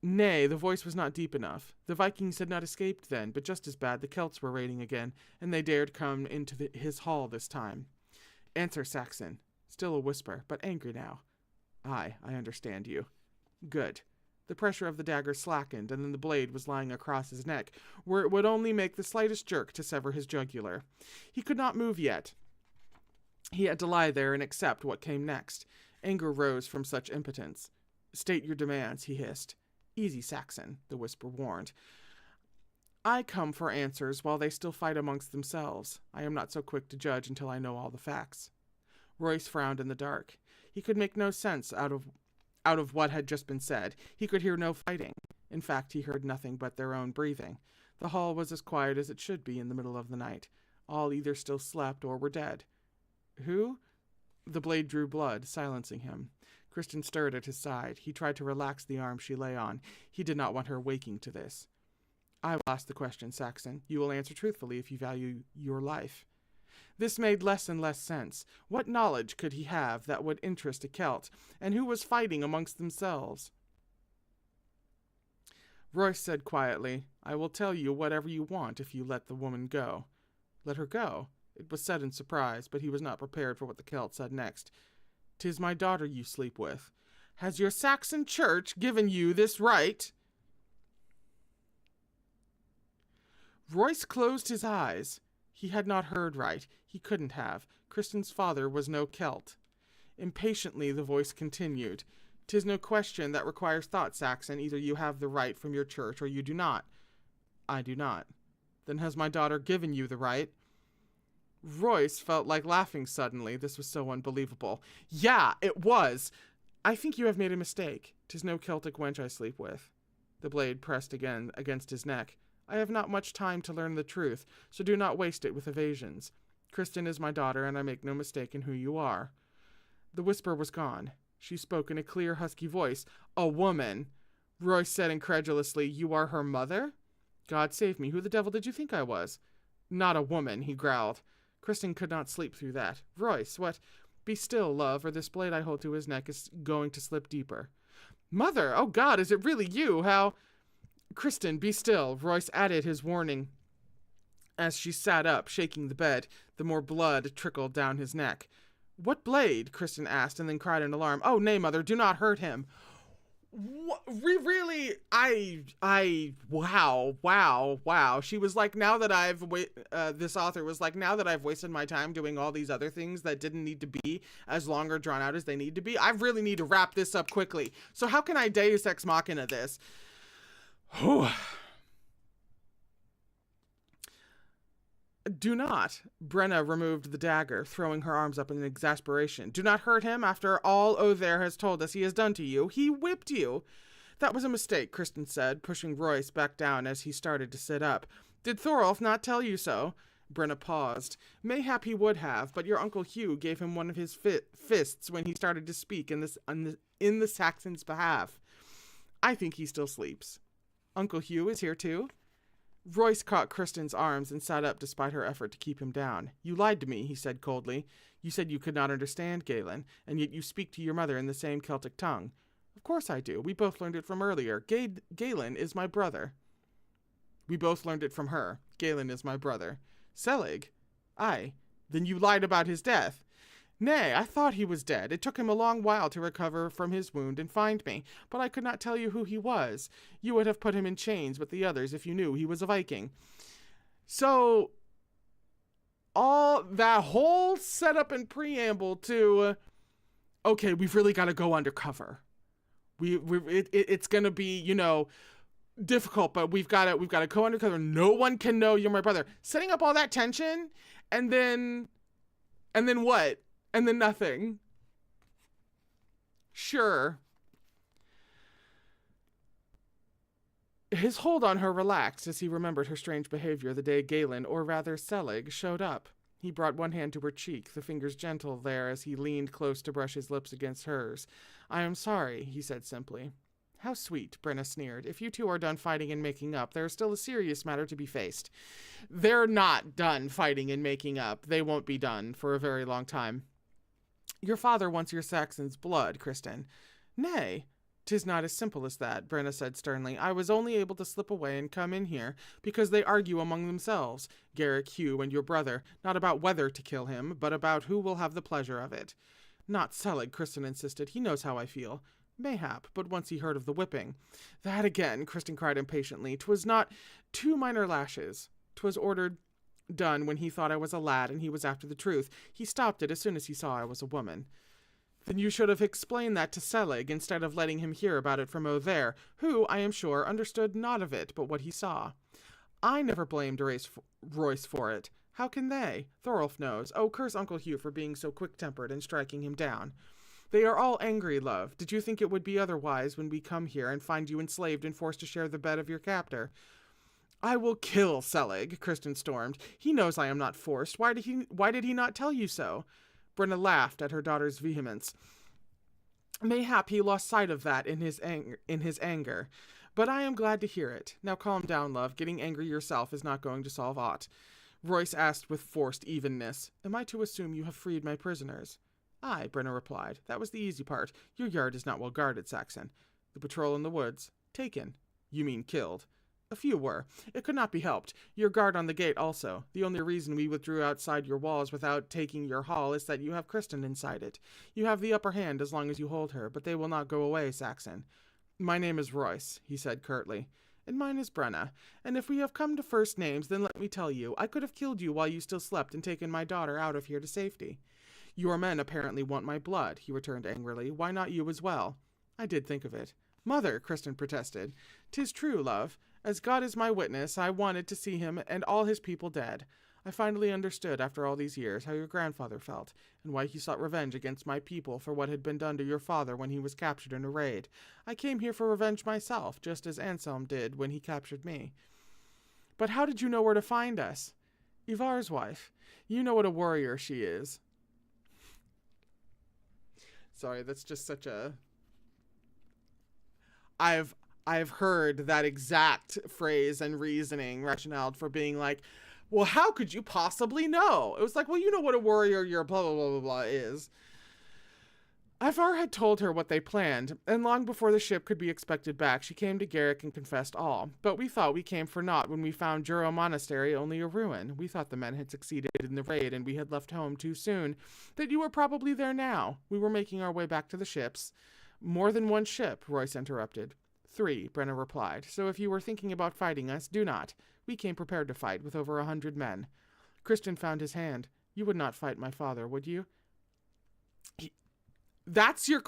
Nay, the voice was not deep enough. The Vikings had not escaped then, but just as bad the Celts were raiding again, and they dared come into his hall this time. Answer, Saxon. Still a whisper, but angry now. Aye, I understand you. Good. The pressure of the dagger slackened, and then the blade was lying across his neck, where it would only make the slightest jerk to sever his jugular. He could not move yet. He had to lie there and accept what came next. Anger rose from such impotence. State your demands, he hissed. Easy, Saxon, the whisper warned. I come for answers while they still fight amongst themselves. I am not so quick to judge until I know all the facts. Royce frowned in the dark. He could make no sense out of what had just been said. He could hear no fighting. In fact, he heard nothing but their own breathing. The hall was as quiet as it should be in the middle of the night. All either still slept or were dead. Who? The blade drew blood, silencing him. Kristen stirred at his side. He tried to relax the arm she lay on. He did not want her waking to this. I will ask the question, Saxon. You will answer truthfully if you value your life. This made less and less sense. What knowledge could he have that would interest a Celt, and who was fighting amongst themselves? Royce said quietly, I will tell you whatever you want if you let the woman go. Let her go? It was said in surprise, but he was not prepared for what the Celt said next. 'Tis my daughter you sleep with. Has your Saxon church given you this right? Royce closed his eyes. He had not heard right. He couldn't have. Kristen's father was no Celt. Impatiently the voice continued. 'Tis no question that requires thought, Saxon. Either you have the right from your church or you do not. I do not. Then has my daughter given you the right? Royce felt like laughing suddenly. This was so unbelievable. Yeah, it was. I think you have made a mistake. 'Tis no Celtic wench I sleep with. The blade pressed again against his neck. I have not much time to learn the truth, so do not waste it with evasions. Kristen is my daughter, and I make no mistake in who you are. The whisper was gone. She spoke in a clear, husky voice. A woman. Royce said incredulously, You are her mother? God save me, who the devil did you think I was? Not a woman, he growled. Kristen could not sleep through that. Royce, what? Be still, love, or this blade I hold to his neck is going to slip deeper. Mother, oh God, is it really you? How... Kristen, be still, Royce added his warning. As she sat up, shaking the bed, the more blood trickled down his neck. What blade? Kristen asked, and then cried in alarm. Oh, nay, mother, do not hurt him. Really? Wow. She was like, now that this author was like, now that I've wasted my time doing all these other things that didn't need to be as long or drawn out as they need to be, I really need to wrap this up quickly. So how can I Deus Ex Machina this? Do not. Brenna removed the dagger, throwing her arms up in exasperation. Do not hurt him after all Othere has told us he has done to you. He whipped you. That was a mistake, Kristen said, pushing Royce back down as he started to sit up. Did Thorolf not tell you so? Brenna paused. Mayhap he would have, but your Uncle Hugh gave him one of his fists when he started to speak in the Saxon's behalf. I think he still sleeps. Uncle Hugh is here too? Royce caught Kristen's arms and sat up despite her effort to keep him down. You lied to me, he said coldly. You said you could not understand Galen, and yet you speak to your mother in the same Celtic tongue. Of course I do. We both learned it from earlier. Galen is my brother. We both learned it from her. Galen is my brother. Selig? Aye. Then you lied about his death. Nay, I thought he was dead. It took him a long while to recover from his wound and find me, but I could not tell you who he was. You would have put him in chains with the others if you knew he was a Viking. So, all that whole setup and preamble to, okay, we've really got to go undercover. It's going to be, difficult, but we've got to go undercover. No one can know you're my brother. Setting up all that tension, and then what? And then nothing. Sure. His hold on her relaxed as he remembered her strange behavior the day Galen, or rather Selig, showed up. He brought one hand to her cheek, the fingers gentle there as he leaned close to brush his lips against hers. I am sorry, he said simply. How sweet, Brenna sneered. If you two are done fighting and making up, there is still a serious matter to be faced. They're not done fighting and making up. They won't be done for a very long time. Your father wants your Saxon's blood, Kristen. Nay, 'tis not as simple as that, Brenna said sternly. I was only able to slip away and come in here because they argue among themselves, Garrick, Hugh, and your brother, not about whether to kill him, but about who will have the pleasure of it. Not Selig, Kristen insisted. He knows how I feel. Mayhap, but once he heard of the whipping. That again, Kristen cried impatiently. 'Twas not 2 minor lashes. 'Twas ordered done when he thought I was a lad and he was after the truth. He stopped it as soon as he saw I was a woman. Then you should have explained that to Selig instead of letting him hear about it from Othere, who, I am sure, understood not of it but what he saw. I never blamed Royce for it. How can they? Thorolf knows. Oh, curse Uncle Hugh for being so quick-tempered and striking him down. They are all angry, love. Did you think it would be otherwise when we come here and find you enslaved and forced to share the bed of your captor? I will kill Selig, Kristen stormed. He knows I am not forced. Why did he not tell you so? Brenna laughed at her daughter's vehemence. Mayhap he lost sight of that in his anger. But I am glad to hear it. Now calm down, love. Getting angry yourself is not going to solve aught. Royce asked with forced evenness. Am I to assume you have freed my prisoners? Aye, Brenna replied. That was the easy part. Your yard is not well guarded, Saxon. The patrol in the woods. Taken. You mean killed. A few were. It could not be helped. Your guard on the gate also. The only reason we withdrew outside your walls without taking your hall is that you have Kristen inside it. You have the upper hand as long as you hold her, but they will not go away, Saxon. My name is Royce, he said curtly. And mine is Brenna. And if we have come to first names, then let me tell you, I could have killed you while you still slept and taken my daughter out of here to safety. Your men apparently want my blood, he returned angrily. Why not you as well? I did think of it. Mother, Kristen protested. 'Tis true, love. As God is my witness, I wanted to see him and all his people dead. I finally understood, after all these years, how your grandfather felt, and why he sought revenge against my people for what had been done to your father when he was captured in a raid. I came here for revenge myself, just as Anselm did when he captured me. But how did you know where to find us? Ivar's wife. You know what a warrior she is. Sorry, that's just such a... I've heard that exact phrase and reasoning, Reginald, for being like, well, how could you possibly know? It was like, well, you know what a warrior your blah, blah, blah, blah, blah is. Ivar had told her what they planned, and long before the ship could be expected back, she came to Garrick and confessed all. But we thought we came for naught when we found Juro Monastery only a ruin. We thought the men had succeeded in the raid and we had left home too soon, that you were probably there now. We were making our way back to the ships. More than one ship, Royce interrupted. 3, Brenna replied. So if you were thinking about fighting us, do not. We came prepared to fight with over 100 men. Christian found his hand. You would not fight my father, would you? That's your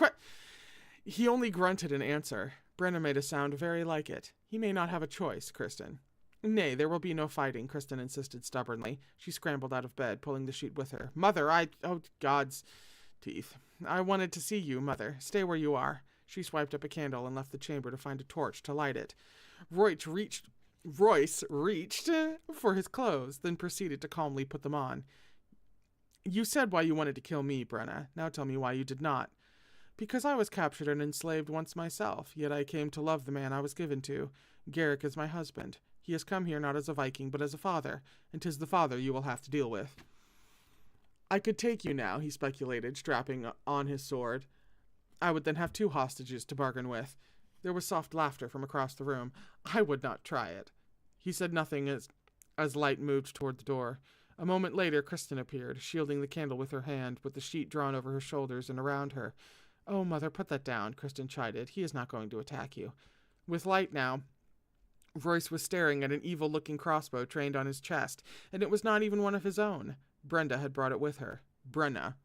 He only grunted in answer. Brenna made a sound very like it. He may not have a choice, Kristen. Nay, there will be no fighting, Kristen insisted stubbornly. She scrambled out of bed, pulling the sheet with her. Mother, oh, God's teeth. I wanted to see you, Mother. Stay where you are. She swiped up a candle and left the chamber to find a torch to light it. Royce reached for his clothes, then proceeded to calmly put them on. You said why you wanted to kill me, Brenna. Now tell me why you did not. Because I was captured and enslaved once myself, yet I came to love the man I was given to. Garrick is my husband. He has come here not as a Viking, but as a father, and 'tis the father you will have to deal with. I could take you now, he speculated, strapping on his sword. I would then have 2 hostages to bargain with. There was soft laughter from across the room. I would not try it. He said nothing as Light moved toward the door. A moment later, Kristen appeared, shielding the candle with her hand, with the sheet drawn over her shoulders and around her. Oh, Mother, put that down, Kristen chided. He is not going to attack you. With Light now, Royce was staring at an evil-looking crossbow trained on his chest, and it was not even one of his own. Brenda had brought it with her. Brenna.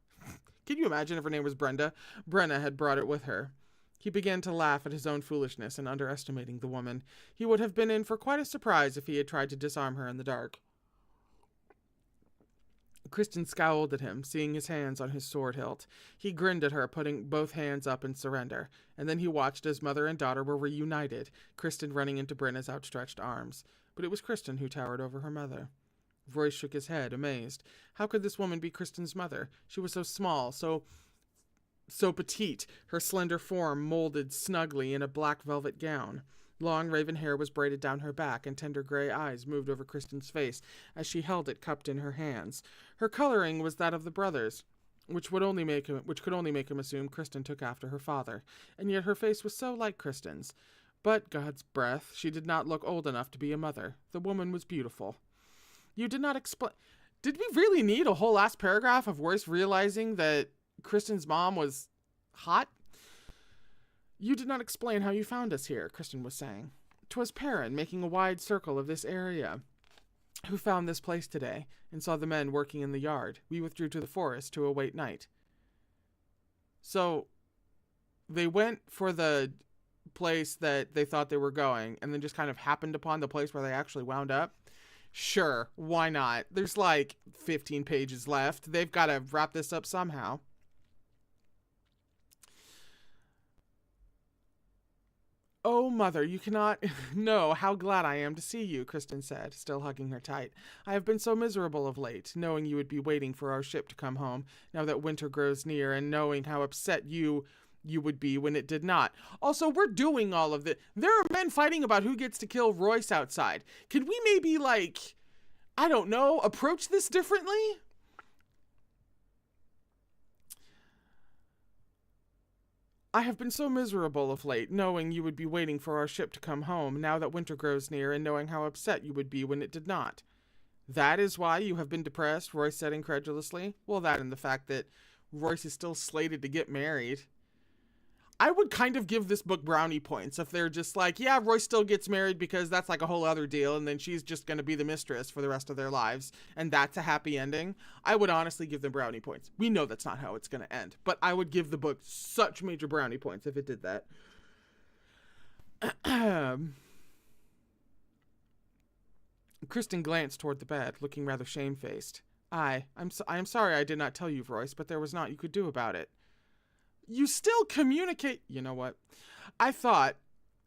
Can you imagine if her name was Brenda? Brenna had brought it with her. He began to laugh at his own foolishness and underestimating the woman. He would have been in for quite a surprise if he had tried to disarm her in the dark. Kristen scowled at him, seeing his hands on his sword hilt. He grinned at her, putting both hands up in surrender, and then he watched as mother and daughter were reunited, Kristen running into Brenna's outstretched arms. But it was Kristen who towered over her mother. Royce shook his head, amazed. How could this woman be Kristen's mother? She was so small, so petite, her slender form molded snugly in a black velvet gown. Long raven hair was braided down her back, and tender gray eyes moved over Kristen's face as she held it cupped in her hands. Her coloring was that of the brothers, which could only make him assume Kristen took after her father, and yet her face was so like Kristen's. But, God's breath, she did not look old enough to be a mother. The woman was beautiful. You did not explain... Did we really need a whole last paragraph of Royce realizing that Kristen's mom was hot? You did not explain how you found us here, Kristen was saying. 'Twas Perrin, making a wide circle of this area, who found this place today, and saw the men working in the yard. We withdrew to the forest to await night. So, they went for the place that they thought they were going, and then just kind of happened upon the place where they actually wound up. Sure, why not? There's like 15 pages left. They've got to wrap this up somehow. Oh, mother, you cannot know how glad I am to see you, Kristen said, still hugging her tight. I have been so miserable of late, knowing you would be waiting for our ship to come home, now that winter grows near, and knowing how upset you would be when it did not. Also, we're doing all of this. There are men fighting about who gets to kill Royce outside. Can we maybe, like, I don't know, approach this differently? I have been so miserable of late, knowing you would be waiting for our ship to come home, now that winter grows near, and knowing how upset you would be when it did not. That is why you have been depressed, Royce said incredulously. Well, that and the fact that Royce is still slated to get married. I would kind of give this book brownie points if they're just like, yeah, Royce still gets married because that's like a whole other deal, and then she's just going to be the mistress for the rest of their lives, and that's a happy ending. I would honestly give them brownie points. We know that's not how it's going to end, but I would give the book such major brownie points if it did that. Kristen glanced toward the bed, looking rather shamefaced. I am sorry I did not tell you, Royce, but there was naught you could do about it. You still communicate. You know what? I thought,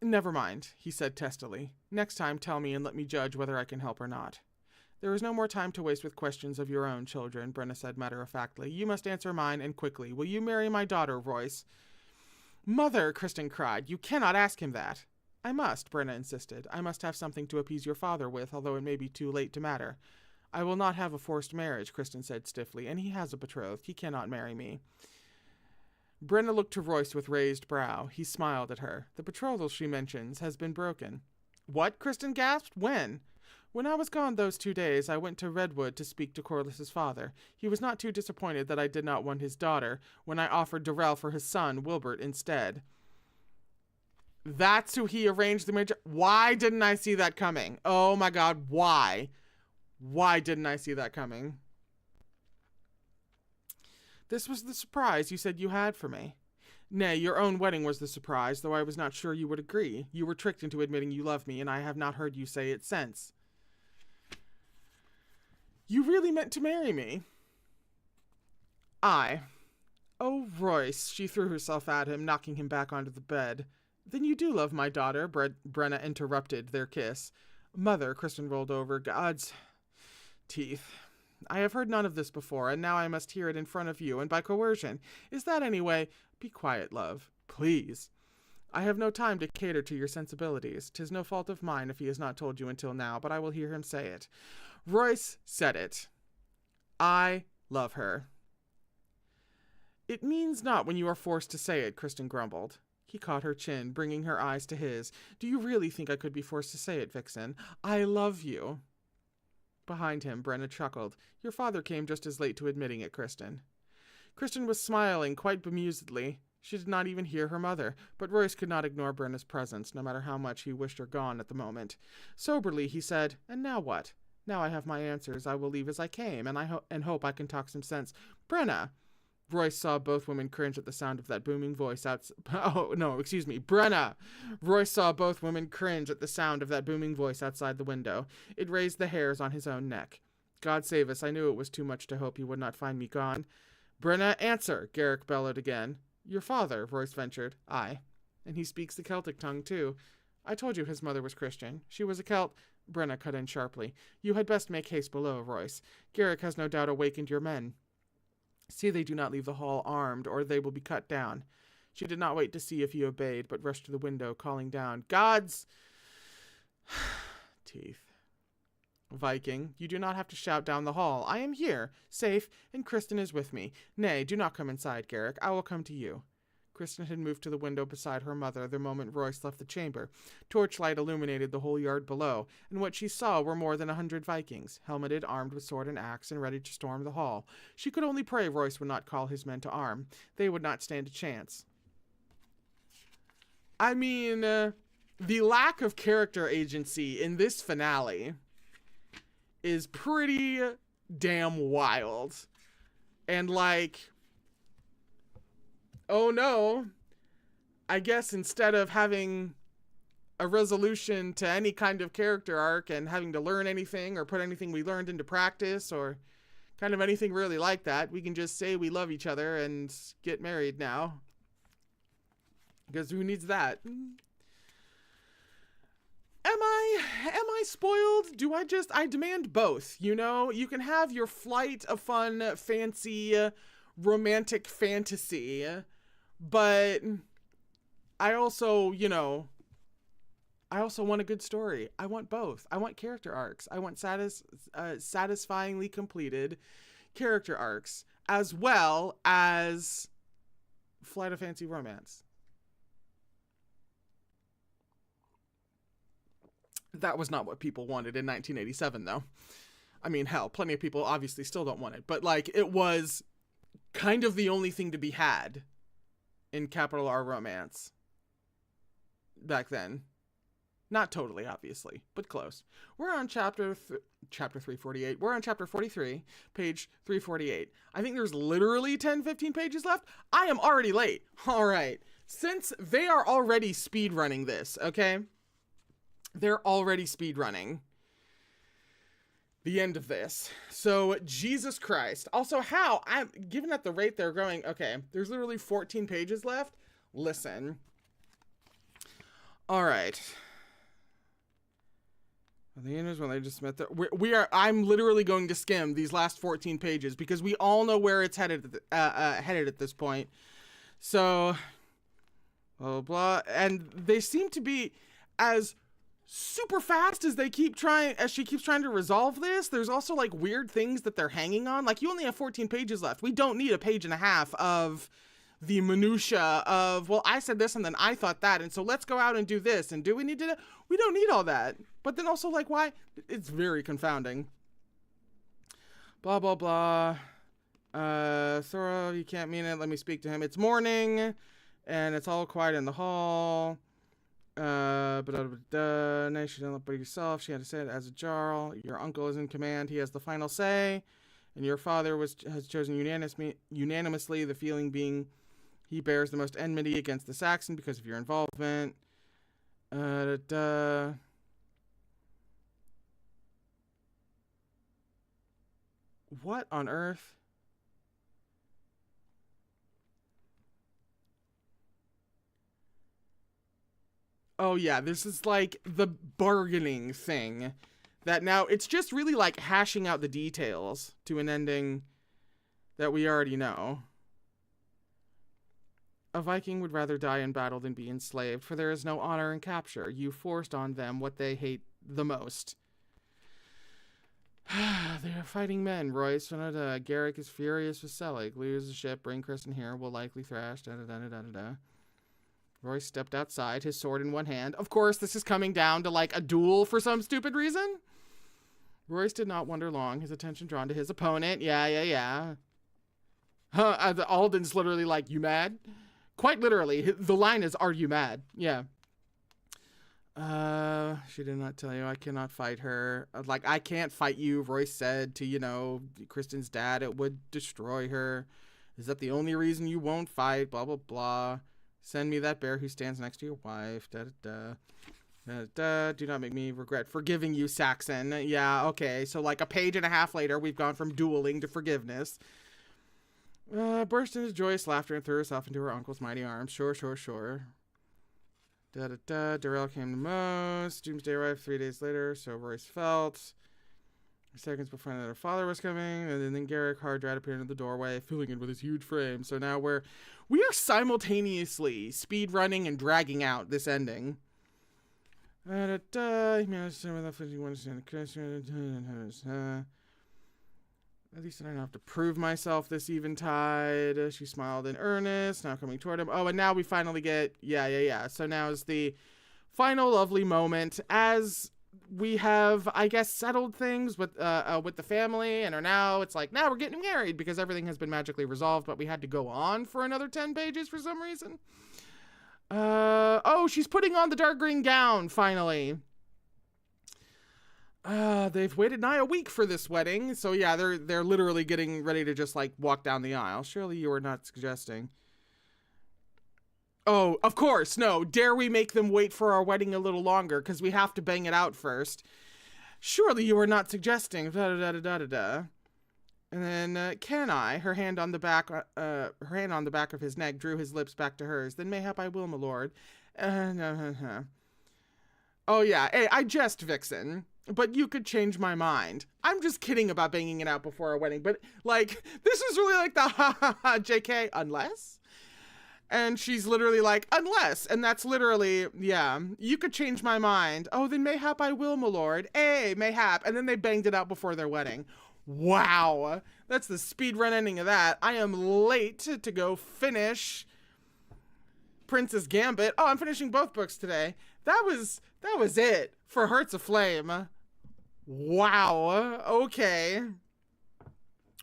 never mind, he said testily. Next time, tell me and let me judge whether I can help or not. There is no more time to waste with questions of your own, children, Brenna said matter-of-factly. You must answer mine, and quickly. Will you marry my daughter, Royce? Mother, Kristen cried, you cannot ask him that. I must, Brenna insisted. I must have something to appease your father with, although it may be too late to matter. I will not have a forced marriage, Kristen said stiffly, and he has a betrothed. He cannot marry me. Brenna looked to Royce with raised brow. He smiled at her. The betrothal she mentions has been broken. What? Kristen gasped. When? When I was gone those 2 days, I went to Redwood to speak to Corliss's father. He was not too disappointed that I did not want his daughter, when I offered Darrell for his son, Wilbert, instead. That's who he arranged the marriage. Why didn't I see that coming? Oh my God, why? Why didn't I see that coming? This was the surprise you said you had for me. Nay, your own wedding was the surprise, though I was not sure you would agree. You were tricked into admitting you love me, and I have not heard you say it since. You really meant to marry me? I. Oh, Royce, she threw herself at him, knocking him back onto the bed. Then you do love my daughter, Brenna interrupted their kiss. Mother, Kristen rolled over, God's teeth. I have heard none of this before, and now I must hear it in front of you, and by coercion. Is that any way? Be quiet, love. Please. I have no time to cater to your sensibilities. 'Tis no fault of mine if he has not told you until now, but I will hear him say it. Royce said it. I love her. It means not when you are forced to say it, Kristen grumbled. He caught her chin, bringing her eyes to his. Do you really think I could be forced to say it, Vixen? I love you. Behind him, Brenna chuckled. Your father came just as late to admitting it, Kristen. Kristen was smiling quite bemusedly. She did not even hear her mother, but Royce could not ignore Brenna's presence, no matter how much he wished her gone at the moment. Soberly, he said, And now what? Now I have my answers. I will leave as I came, and hope I can talk some sense. Brenna! Royce saw both women cringe at the sound of that booming voice Brenna! Royce saw both women cringe at the sound of that booming voice outside the window. It raised the hairs on his own neck. God save us, I knew it was too much to hope he would not find me gone. Brenna, answer! Garrick bellowed again. Your father, Royce ventured. Aye. And he speaks the Celtic tongue, too. I told you his mother was Christian. She was a Celt. Brenna cut in sharply. You had best make haste below, Royce. Garrick has no doubt awakened your men. See they do not leave the hall armed, or they will be cut down. She did not wait to see if he obeyed, but rushed to the window, calling down, God's teeth. Viking, you do not have to shout down the hall. I am here, safe, and Kristen is with me. Nay, do not come inside, Garrick. I will come to you. Kristen had moved to the window beside her mother the moment Royce left the chamber. Torchlight illuminated the whole yard below, and what she saw were more than 100 Vikings, helmeted, armed with sword and axe, and ready to storm the hall. She could only pray Royce would not call his men to arm. They would not stand a chance. I mean, the lack of character agency in this finale is pretty damn wild. And like, oh no, I guess instead of having a resolution to any kind of character arc and having to learn anything or put anything we learned into practice or kind of anything really like that. We can just say we love each other and get married now. Because who needs that? Am I spoiled? I demand both, you know? You can have your flight of fun, fancy, romantic fantasy, but I also, I also want a good story. I want both. I want character arcs. I want satisfyingly completed character arcs, as well as flight of fancy romance. That was not what people wanted in 1987, though. I mean, hell, plenty of people obviously still don't want it, but like, it was kind of the only thing to be had in capital R romance back then. Not totally, obviously, but close. We're on chapter 348. We're on chapter 43, page 348. I think there's literally 10-15 pages left. I am already late. All right. Since they are already speedrunning this, okay? They're already speedrunning the end of this. So, Jesus Christ. Also, given at the rate they're going, okay, there's literally 14 pages left. Listen. All right. The end is when they just met I'm literally going to skim these last 14 pages because we all know where it's headed at this point. So, blah, blah, blah. And they seem to be as super fast as she keeps trying to resolve this. There's also like weird things that they're hanging on. Like, you only have 14 pages left. We don't need a page and a half of the minutia of, well, I said this and then I thought that, and so let's go out and do this, and do we need to? We don't need all that. But then also, like, why? It's very confounding. Blah, blah, blah. Thorough, you can't mean it. Let me speak to him. It's morning, and it's all quiet in the hall. Nice, you don't look but yourself. She had to say it as a jarl. Your uncle is in command. He has the final say. And your father has chosen unanimously, the feeling being he bears the most enmity against the Saxon because of your involvement. What on earth? Oh yeah, this is like the bargaining thing. That now, it's just really like hashing out the details to an ending that we already know. A Viking would rather die in battle than be enslaved, for there is no honor in capture. You forced on them what they hate the most. They are fighting men, Royce. Garrick is furious with Selig. Lose the ship, bring Kristen here, will likely thrash, da-da-da-da-da-da. Royce stepped outside, his sword in one hand. Of course, this is coming down to like a duel for some stupid reason. Royce did not wonder long, his attention drawn to his opponent. Yeah. Alden's literally like, you mad? Quite literally, the line is, are you mad? Yeah. She did not tell you I cannot fight her. Like, I can't fight you, Royce said to, Kristen's dad. It would destroy her. Is that the only reason you won't fight? Blah, blah, blah. Send me that bear who stands next to your wife. Da-da-da. Do not make me regret forgiving you, Saxon. Yeah, okay. So like a page and a half later, we've gone from dueling to forgiveness. Burst into joyous laughter and threw herself into her uncle's mighty arms. Sure. Darrell came the most. Doomsday arrived 3 days later, so Royce felt. Seconds before that her father was coming, and then Garrick Hardrat appeared in the doorway, filling in with his huge frame. So now we are simultaneously speed running and dragging out this ending. He managed to understand the at least I don't have to prove myself this eventide. She smiled in earnest, now coming toward him. Oh, and now we finally get, yeah. So now is the final lovely moment as we have, I guess, settled things with the family and are now, it's like, now we're getting married because everything has been magically resolved, but we had to go on for another 10 pages for some reason. Oh, she's putting on the dark green gown, finally. They've waited nigh a week for this wedding, so yeah, they're literally getting ready to just, like, walk down the aisle. Surely you are not suggesting. Oh, of course, no. Dare we make them wait for our wedding a little longer, because we have to bang it out first. Surely you are not suggesting da-da-da-da-da-da. And then, can I, her hand on the back of his neck, drew his lips back to hers. Then mayhap I will, my lord. Oh yeah, hey, I jest, Vixen. But you could change my mind. I'm just kidding about banging it out before our wedding, but, like, this is really like the ha ha ha JK, unless? And she's literally like, unless, and that's literally, yeah, you could change my mind. Oh, then mayhap I will, my lord. Mayhap. And then they banged it out before their wedding. Wow. That's the speedrun ending of that. I am late to go finish Princess Gambit. Oh, I'm finishing both books today. That was it for Hearts Aflame. Wow. Okay.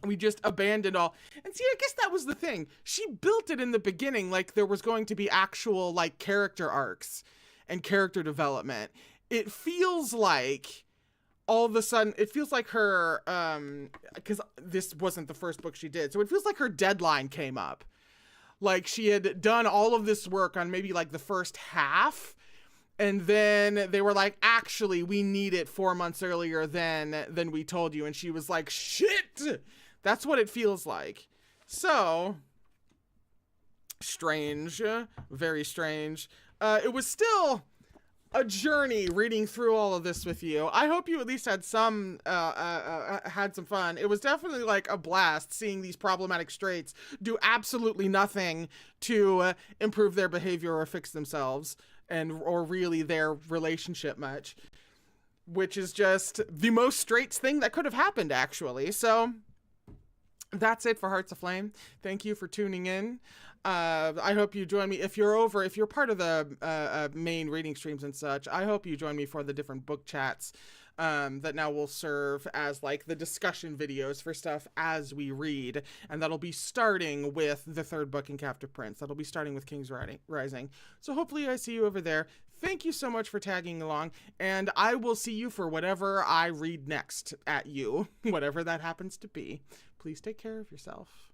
We just abandoned all. And see, I guess that was the thing. She built it in the beginning like there was going to be actual, like, character arcs and character development. It feels like all of a sudden, it feels like her, because this wasn't the first book she did, so it feels like her deadline came up. Like, she had done all of this work on maybe, like, the first half, and then they were like, actually, we need it 4 months earlier than we told you. And she was like, shit! That's what it feels like. So, strange. Very strange. It was still a journey reading through all of this with you. I hope you at least had some fun. It was definitely like a blast seeing these problematic straights do absolutely nothing to improve their behavior or fix themselves. Or really their relationship much, which is just the most straight thing that could have happened, actually. So that's it for Hearts Aflame. Thank you for tuning in. I hope you join me if you're part of the main reading streams and such. I hope you join me for the different book chats that now will serve as like the discussion videos for stuff as we read, and that'll be starting with the third book in Captive Prince. That'll be starting with King's Rising. So hopefully I see you over there. Thank you so much for tagging along, and I will see you for whatever I read next at you, whatever that happens to be. Please take care of yourself.